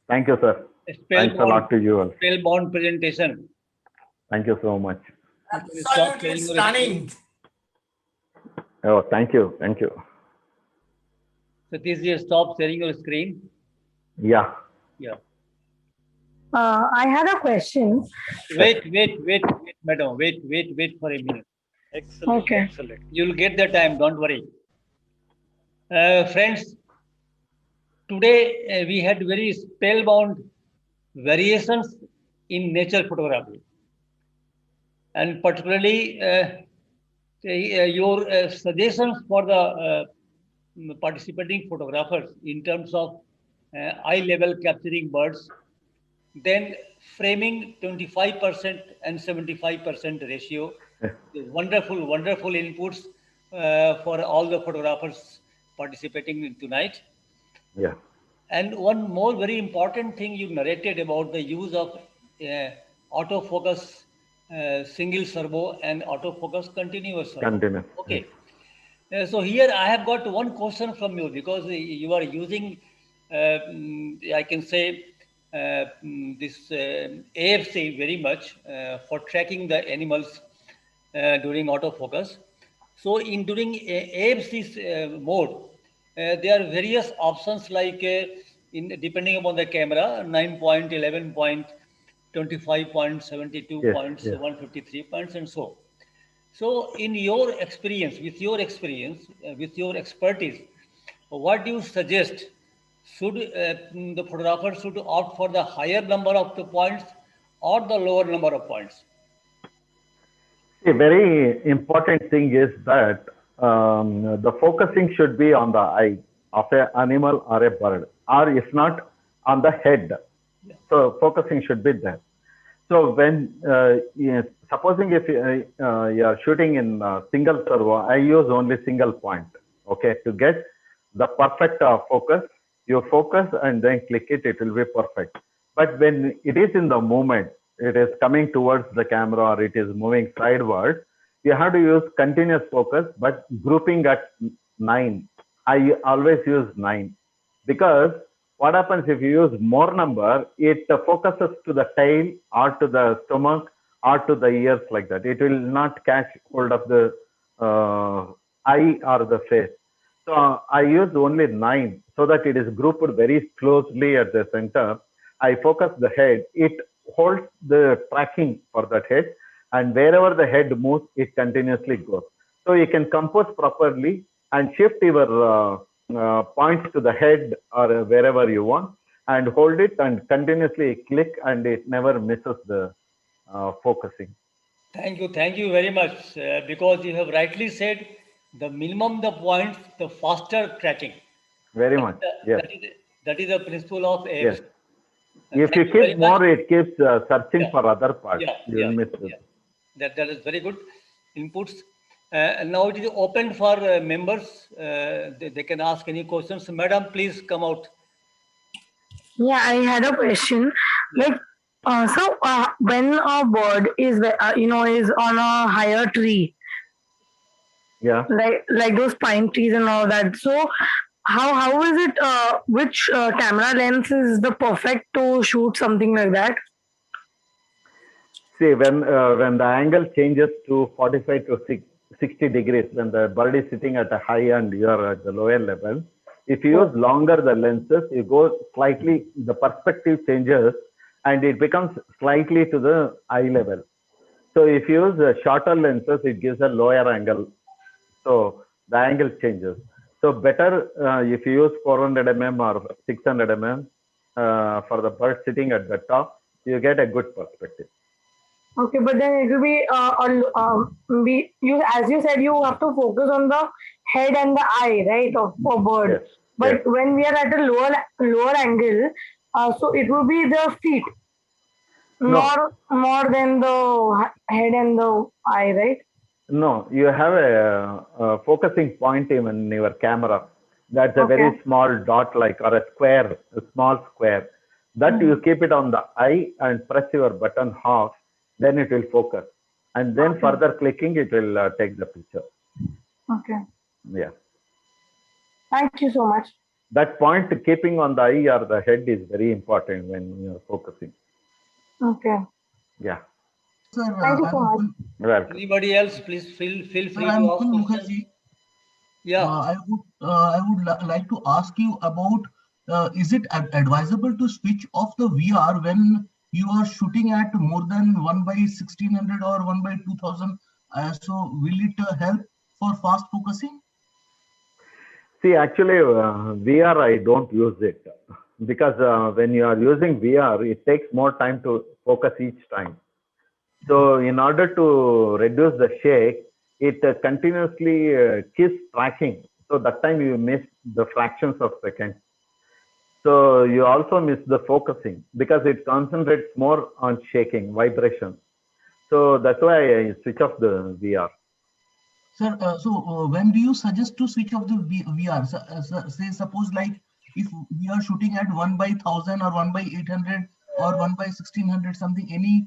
Thank you, sir. Thanks a lot to you all. Spellbound presentation. Thank you so much. Absolutely stunning. Oh, thank you. Thank you. Satish ji, stop sharing your screen. Yeah. Yeah. I had a question. Wait, madam. Wait for a minute. Excellent. Okay. Excellent. You'll get the time, don't worry. Friends, today we had very spellbound variations in nature photography. And particularly your suggestions for the participating photographers in terms of eye level capturing birds, then framing 25% and 75% ratio. Wonderful inputs for all the photographers participating tonight. Yeah. And one more very important thing you narrated about the use of autofocus single servo and autofocus continuous servo. Continuous. Okay. So here I have got one question from you, because you are using, I can say, this AFC very much for tracking the animals during autofocus. So during AFC mode, there are various options like depending upon the camera, 9 point, 11 point, 25 point, 72 Yes, points, yes. 153 points, and so. So, in your experience, with your expertise, what do you suggest? Should the photographer should opt for the higher number of the points or the lower number of points? A very important thing is that the focusing should be on the eye of an animal or a bird, or if not, on the head. So focusing should be there. So when, yes, supposing if you are shooting in single servo, I use only single point, okay, to get the perfect focus. You focus and then click it, it will be perfect. But when it is in the movement, it is coming towards the camera or it is moving sideways, you have to use continuous focus, but grouping at 9. I always use 9, because what happens if you use more number, it focuses to the tail or to the stomach or to the ears like that. It will not catch hold of the eye or the face. So I use only 9 so that it is grouped very closely at the center. I focus the head. It holds the tracking for that head, and wherever the head moves, it continuously goes. So you can compose properly and shift your points to the head or wherever you want, and hold it and continuously click, and it never misses the focusing. Thank you very much, because you have rightly said, the minimum the points, the faster tracking. Very much, yes. That is the principle of AFC. Yes. If you keep more, it keeps searching for other parts. You will miss it. That is very good inputs. And now it is open for members. They can ask any questions. Madam, please come out. Yeah, I had a question. Like, when a bird is, is on a higher tree, Yeah. like those pine trees and all that. So, how is it? Which camera lens is the perfect to shoot something like that? See, when the angle changes to 45 to 60 degrees, when the bird is sitting at a high and you are at the lower level, if you use longer the lenses, you go slightly, the perspective changes and it becomes slightly to the eye level. So if you use shorter lenses, it gives a lower angle. So the angle changes. So better if you use 400 mm or 600 mm for the bird sitting at the top, you get a good perspective. Okay, but then it will be as you said, you have to focus on the head and the eye, right, of a bird. Yes. But Yes. when we are at a lower angle, so it will be the feet, No. more than the head and the eye, right? No, you have a focusing point in your camera. That's a Okay. very small dot, like, or a square, a small square. That you keep it on the eye and press your button half, then it will focus. And then further clicking, it will take the picture. Okay. Yeah. Thank you so much. That point keeping on the eye or the head is very important when you're focusing. Okay. Yeah. Sir, Thank you I'm so much. Mukul. Welcome. Anybody else, please feel Sir, free I'm to ask Mukul questions. Mukherjee. Yeah. I would like to ask you about is it advisable to switch off the VR when you are shooting at more than 1 by 1600 or 1 by 2000? So will it help for fast focusing? See, actually, VR, I don't use it because when you are using VR, it takes more time to focus each time. So, in order to reduce the shake, it continuously keeps tracking. So, that time you miss the fractions of seconds. So, you also miss the focusing because it concentrates more on shaking, vibration. So, that's why I switch off the VR. Sir, when do you suggest to switch off the VR? Say, suppose like if we are shooting at 1 by 1000 or 1 by 800 or 1 by 1600 something, any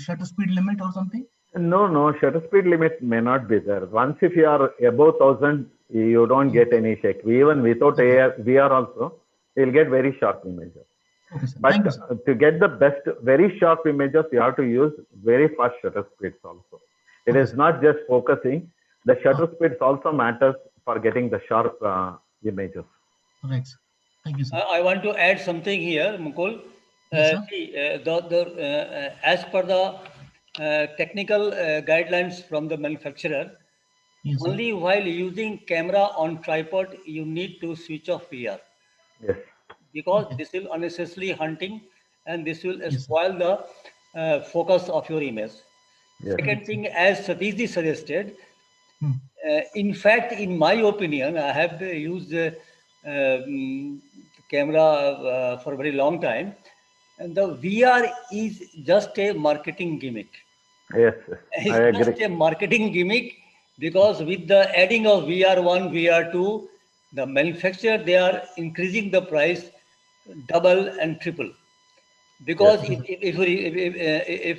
shutter speed limit or something? No, shutter speed limit may not be there. Once if you are above 1000, you don't get any shake. Even without AR, VR also, you'll get very sharp images. Okay, sir. But Thank you, sir. to get the best, very sharp images, you have to use very fast shutter speeds also. It Okay, is sir. not just focusing. The shutter speeds also matters for getting the sharp images. Right, sir. Thank you, sir. I want to add something here, Mukul. Yes, sir. See, as per the technical guidelines from the manufacturer, Yes, sir. only while using camera on tripod, you need to switch off VR Yes, because Okay. this will unnecessarily hunting and this will Yes, sir. spoil the focus of your image. yes, Second thing, as Satishji suggested, Hmm. in fact, in my opinion, I have used camera for a very long time, and the VR is just a marketing gimmick. yes, yes. I It's just agree. a marketing gimmick because with the adding of VR1, VR2, the manufacturer they are increasing the price double and triple. Because Yes, if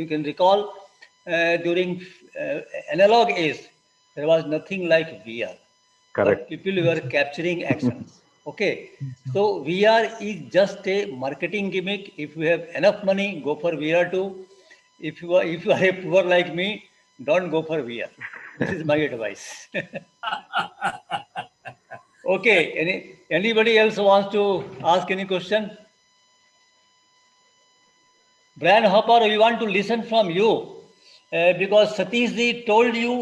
you can recall during analog age, there was nothing like VR, but correct. people were capturing actions. Okay, Yes, sir. so VR is just a marketing gimmick. If you have enough money, go for VR2. If you are a poor like me, don't go for VR. This is my advice. Okay, anybody else wants to ask any question? Brian Hopper, we want to listen from you because Satish ji told you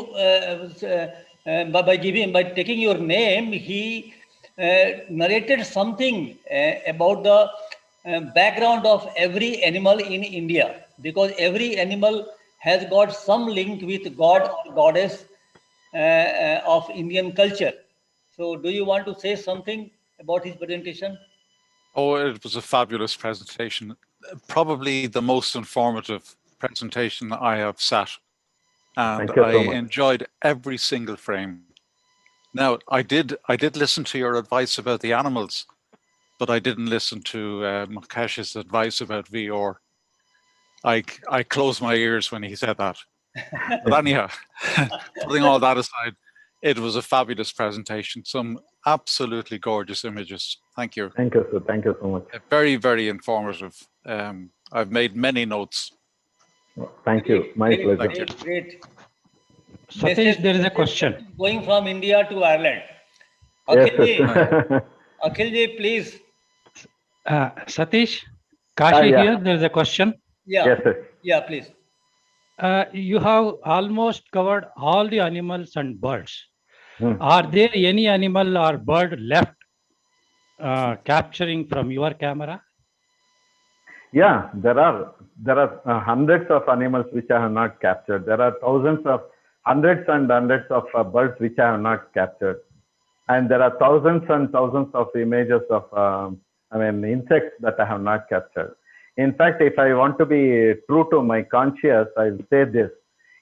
by taking your name, he narrated something about the background of every animal in India because every animal has got some link with God or goddess of Indian culture. So, do you want to say something about his presentation? Oh, it was a fabulous presentation. Probably the most informative presentation I have sat, and Thank you I so much. enjoyed every single frame. Now, I did listen to your advice about the animals, but I didn't listen to Mukesh's advice about VR. I closed my ears when he said that. But anyhow, putting all that aside, it was a fabulous presentation. Some absolutely gorgeous images. Thank you. Thank you, sir. Thank you so much. Very, very informative. I've made many notes. Thank you. My Great, pleasure. great. Satish, there is a question. Going from India to Ireland. Yes, Akhilji, yes. Akhilji, please. Satish, Kashi yeah. here, there is a question. Yeah, Yes, yes. yeah, please. You have almost covered all the animals and birds. Hmm. Are there any animal or bird left capturing from your camera? Yeah, there are hundreds of animals which I have not captured. There are hundreds and hundreds of birds which I have not captured, and there are thousands and thousands of images of insects that I have not captured. In fact, if I want to be true to my conscience, I'll say this: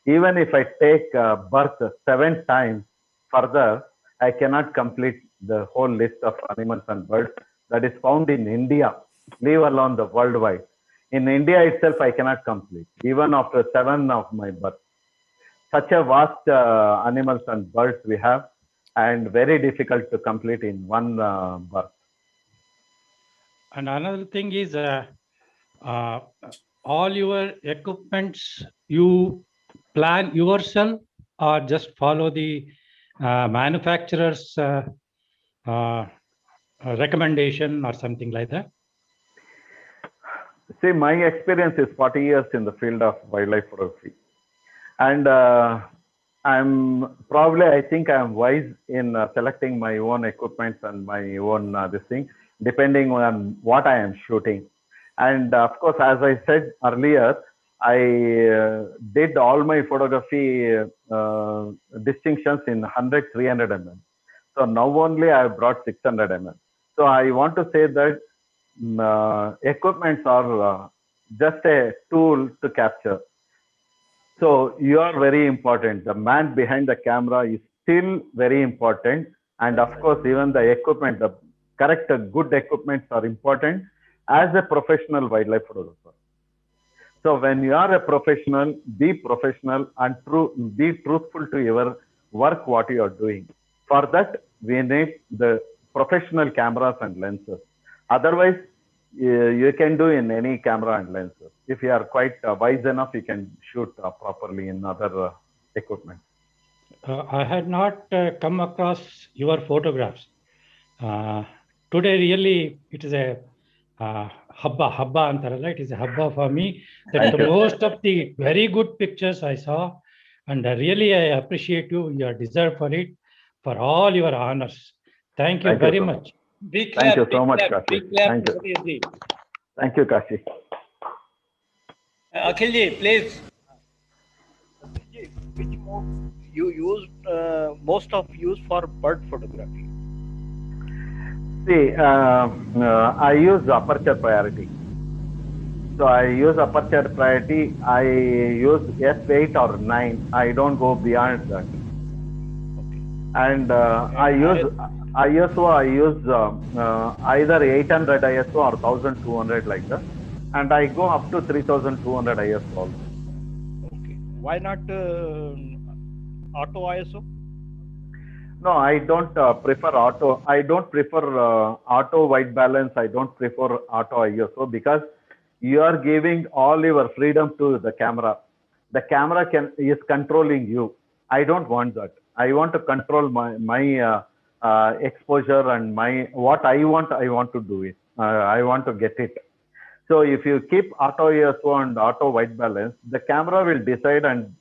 even if I take birth 7 times further, I cannot complete the whole list of animals and birds that is found in India, leave alone the worldwide. In India itself, I cannot complete, even after 7 of my birth. such a vast animals and birds we have, and very difficult to complete in one birth. And another thing is all your equipments you plan yourself or just follow the manufacturer's recommendation or something like that? See, my experience is 40 years in the field of wildlife photography. And I think I'm wise in selecting my own equipment and my own this thing, depending on what I am shooting. And of course, as I said earlier, I did all my photography distinctions in 100, 300 mm. So now only I have brought 600 mm. So I want to say that equipments are just a tool to capture. So you are very important. The man behind the camera is still very important. And of course, even the equipment, the correct, good equipments are important as a professional wildlife photographer. So when you are a professional and be truthful to your work, what you are doing. For that, we need the professional cameras and lenses. Otherwise, you can do in any camera and lenses. If you are quite wise enough, you can shoot properly in other equipment. I had not come across your photographs. Today, really, it is a habba antaralla. It is a habba for me. That most of the very good pictures I saw, and really I appreciate you. You are deserved for it, for all your honors. Thank you very much. Big clap, Thank you so much, clap, Kashi. big clap, Thank you. Mukesh. Thank you, Kashi. Akhilji, please. Which mode you used most of use for bird photography? See, I use aperture priority. So I use aperture priority. I use f8 or 9. I don't go beyond that. Okay. And I use ISO. I use either 800 ISO or 1200 like that. And I go up to 3200 ISO also. Okay. Why not auto ISO? No, I don't prefer auto. I don't prefer auto white balance. I don't prefer auto ISO because you are giving all your freedom to the camera. The camera is controlling you. I don't want that. I want to control my exposure and what I want to do it. I want to get it. So if you keep auto ISO and auto white balance, the camera will decide and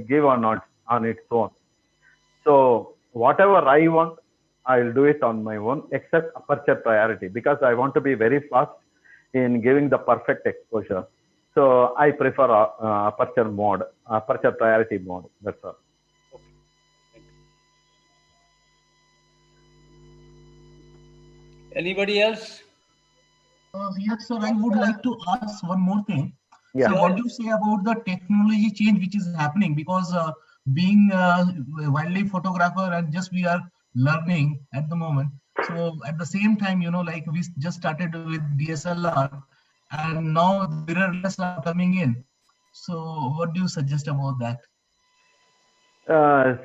give on its own. So whatever I want, I'll do it on my own, except aperture priority, because I want to be very fast in giving the perfect exposure. So I prefer aperture priority mode. That's all. Okay. Thank you. Anybody else? Yes, sir. I would like to ask one more thing. Yeah. So what do you say about the technology change which is happening? Because being a wildlife photographer and just we are learning at the moment. So at the same time, like we just started with DSLR and now mirrorless are coming in. So what do you suggest about that?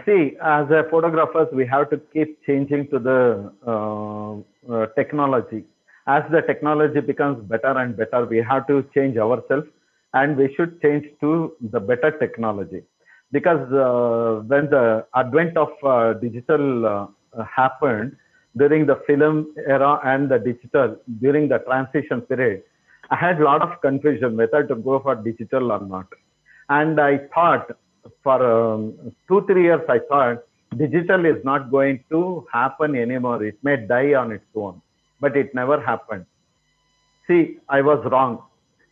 See, as a photographers, we have to keep changing to the technology. As the technology becomes better and better, we have to change ourselves, and we should change to the better technology. Because when the advent of digital happened during the film era and the digital during the transition period, I had a lot of confusion whether to go for digital or not. And I thought for 2-3 years, I thought digital is not going to happen anymore. It may die on its own, but it never happened. See, I was wrong.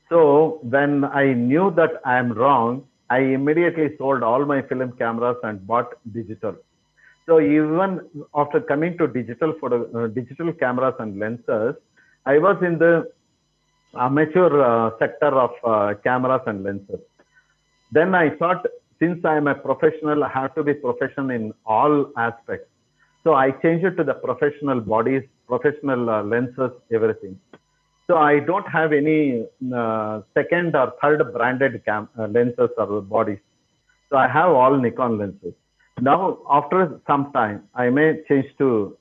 So when I knew that I am wrong, I immediately sold all my film cameras and bought digital. So even after coming to digital cameras and lenses, I was in the amateur sector of cameras and lenses. Then I thought, since I am a professional, I have to be professional in all aspects. So I changed it to the professional bodies, professional lenses, everything. So I don't have any second or third branded lenses or bodies. So I have all Nikon lenses. Now, after some time, I may change to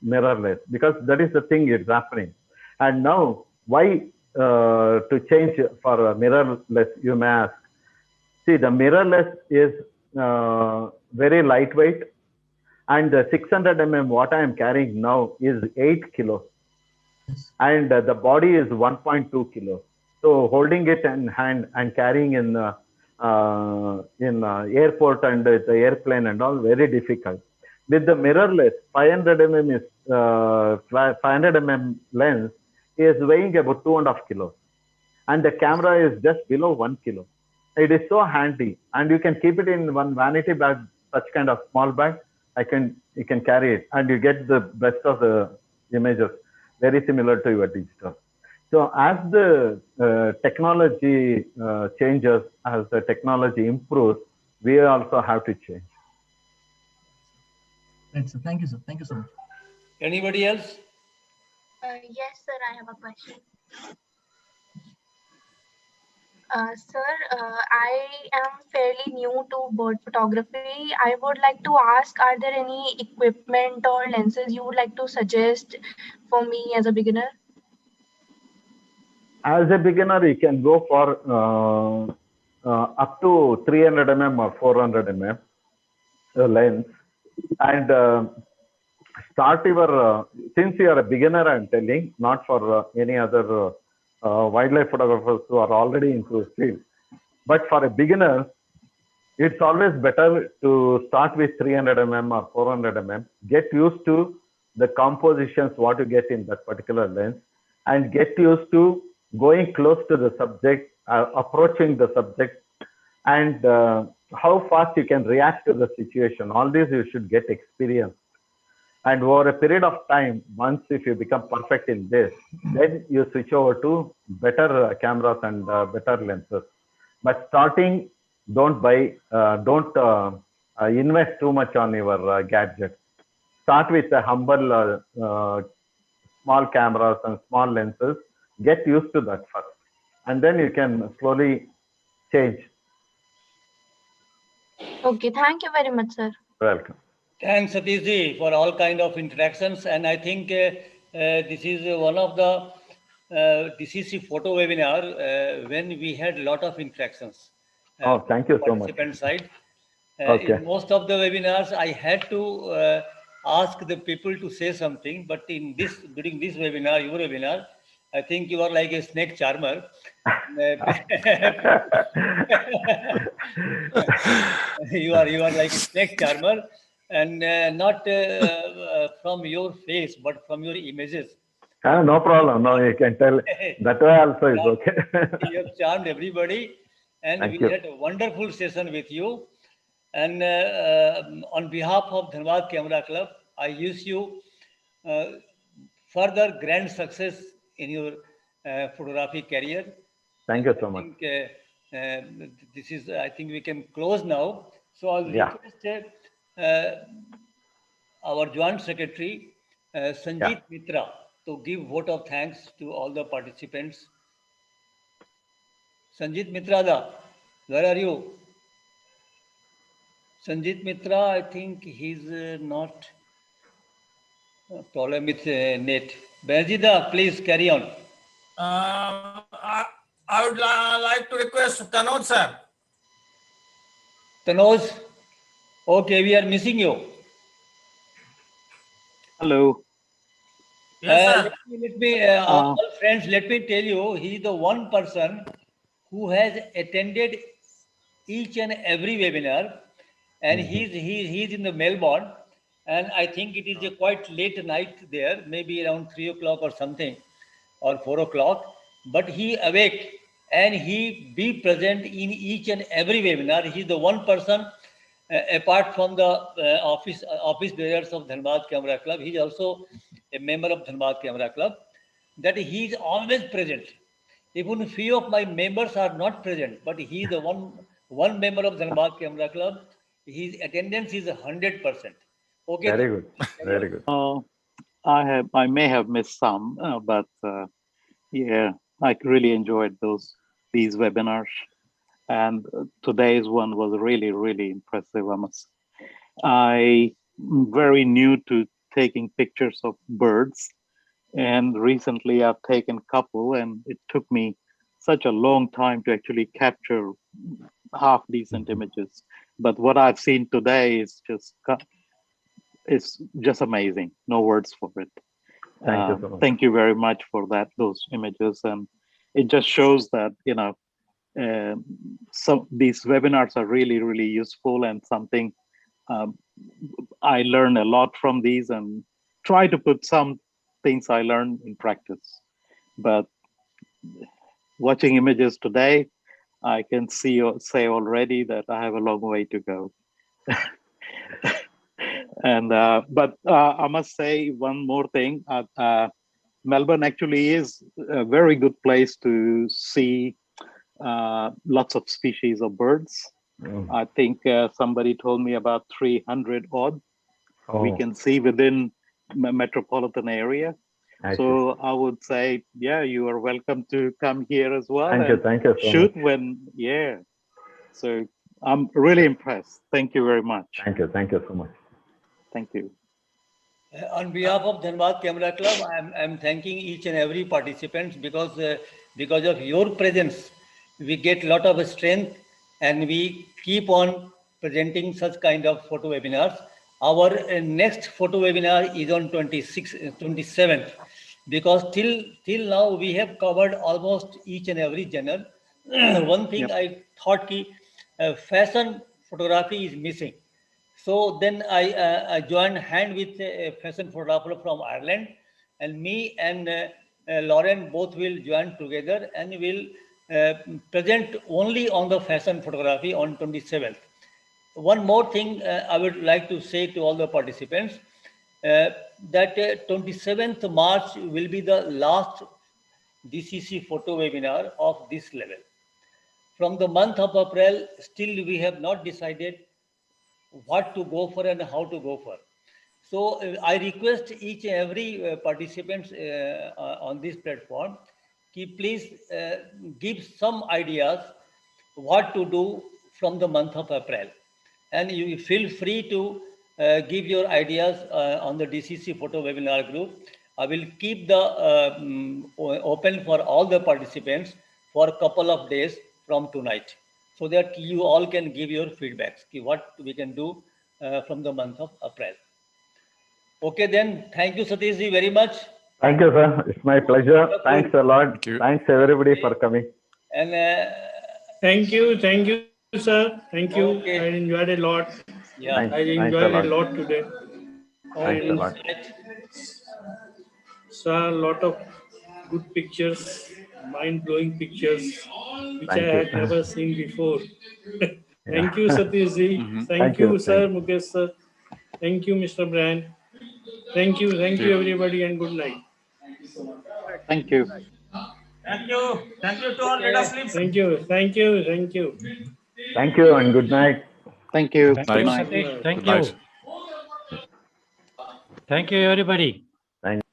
mirrorless because that is the thing is happening. And now, why to change for mirrorless, you may ask. See, the mirrorless is very lightweight, and the 600 mm what I am carrying now is 8 kilos, and the body is 1.2 kilos. So holding it in hand and carrying in airport and the airplane and all very difficult. With the mirrorless, 500 mm is 500 mm lens is weighing about 2.5 kilos, and the camera is just below 1 kilo. It is so handy, and you can keep it in one vanity bag, such kind of small bag. You can carry it, and you get the best of the images, very similar to your digital. So as the technology changes, as the technology improves, we also have to change. Right, sir. Thank you, sir. Thank you so much. Anybody else? Yes, sir, I have a question. Sir, I am fairly new to bird photography. I would like to ask, are there any equipment or lenses you would like to suggest for me as a beginner? As a beginner, you can go for up to 300 mm or 400 mm lens, and start your, since you are a beginner, I'm telling, not for any other wildlife photographers who are already into the field. But for a beginner, it's always better to start with 300 mm or 400 mm, get used to the compositions, what you get in that particular lens, and get used to going close to the subject, approaching the subject, and how fast you can react to the situation. All these you should get experience. And over a period of time, once if you become perfect in this, then you switch over to better cameras and better lenses. But starting, don't buy, don't invest too much on your gadget. Start with a humble small cameras and small lenses. Get used to that first, and then you can slowly change. Okay, thank you very much, sir. Welcome. Thanks, Satishji, for all kind of interactions. And I think this is one of the DCC photo webinar when we had a lot of interactions. Oh, thank you so much. Participant side. Okay. In most of the webinars, I had to ask the people to say something. But in this, during this webinar, your webinar, I think you are like a snake charmer. you are like a snake charmer, and not from your face, but from your images. No problem. No, you can tell. That way also is okay. You have charmed everybody, and Thank we you. had a wonderful session with you. And on behalf of Dhanbad Camera Club, I wish you further grand success in your photography career. Thank you so much. I think this is, I think we can close now. So I'll request our Joint Secretary, Sanjeet Mitra, to give vote of thanks to all the participants. Sanjeet Mitra, where are you? Sanjeet Mitra, I think he's not. Problem with net. Banjida, please carry on. I would like to request Tanoj, sir. Tanoj, okay, we are missing you. Hello. Yes, sir. Let me all friends, let me tell you, he is the one person who has attended each and every webinar, and he's in the Melbourne, and I think it is a quite late night there, maybe around 3 o'clock or something, or 4 o'clock, but he awake and he be present in each and every webinar. He's the one person, apart from the office bearers of Dhanbad Camera Club, he's also a member of Dhanbad Camera Club, that he is always present. Even few of my members are not present, but he is the one member of Dhanbad Camera Club. His attendance is 100%. Okay. Very good. Very good. I may have missed some, but yeah, I really enjoyed these webinars. And today's one was really, really impressive. I'm very new to taking pictures of birds, and recently I've taken a couple, and it took me such a long time to actually capture half decent images. But what I've seen today is just amazing. No words for it. Thank you so much. Thank you very much for those images, and it just shows that some these webinars are really, really useful, and something I learn a lot from these, and try to put some things I learned in practice. But watching images today, I can say already that I have a long way to go. And but I must say one more thing. Melbourne actually is a very good place to see lots of species of birds. I think somebody told me about 300 odd we can see within metropolitan area. So I would say, yeah, you are welcome to come here as well. Thank you so shoot much. So I'm really impressed. Thank you very much. Thank you so much. Thank you. On behalf of Dhanbad Camera Club, I'm thanking each and every participant because of your presence, we get a lot of strength and we keep on presenting such kind of photo webinars. Our next photo webinar is on 27th, because till now we have covered almost each and every genre. One thing I thought fashion photography is missing. So then I joined hand with a fashion photographer from Ireland, and me and Lauren both will join together and will present only on the fashion photography on 27th. One more thing I would like to say to all the participants, that 27th March will be the last DCC photo webinar of this level. From the month of April, still we have not decided what to go for and how to go for. So I request each and every participants on this platform, please give some ideas what to do from the month of April. And you feel free to give your ideas on the DCC photo webinar group. I will keep the open for all the participants for a couple of days from tonight, so that you all can give your feedbacks, what we can do from the month of April. Okay, then. Thank you, Satish ji, very much. Thank you, sir. It's my pleasure. Thanks a lot. Thanks everybody for coming. And thank you, sir. Thank you. Okay. I enjoyed a lot. Yeah, I enjoyed a lot today. Thanks a lot. Saw a lot of good pictures, mind-blowing pictures, which I had never seen before. Thank you, Satish ji. Thank you, sir, Mukesh sir. Thank you, Mr. Brand. Thank you, everybody, and good night. Thank you. Thank you to all. Let us sleep. Thank you. Thank you and good night. Thank you. Good night. Thank you. Thank you, everybody. Thank you.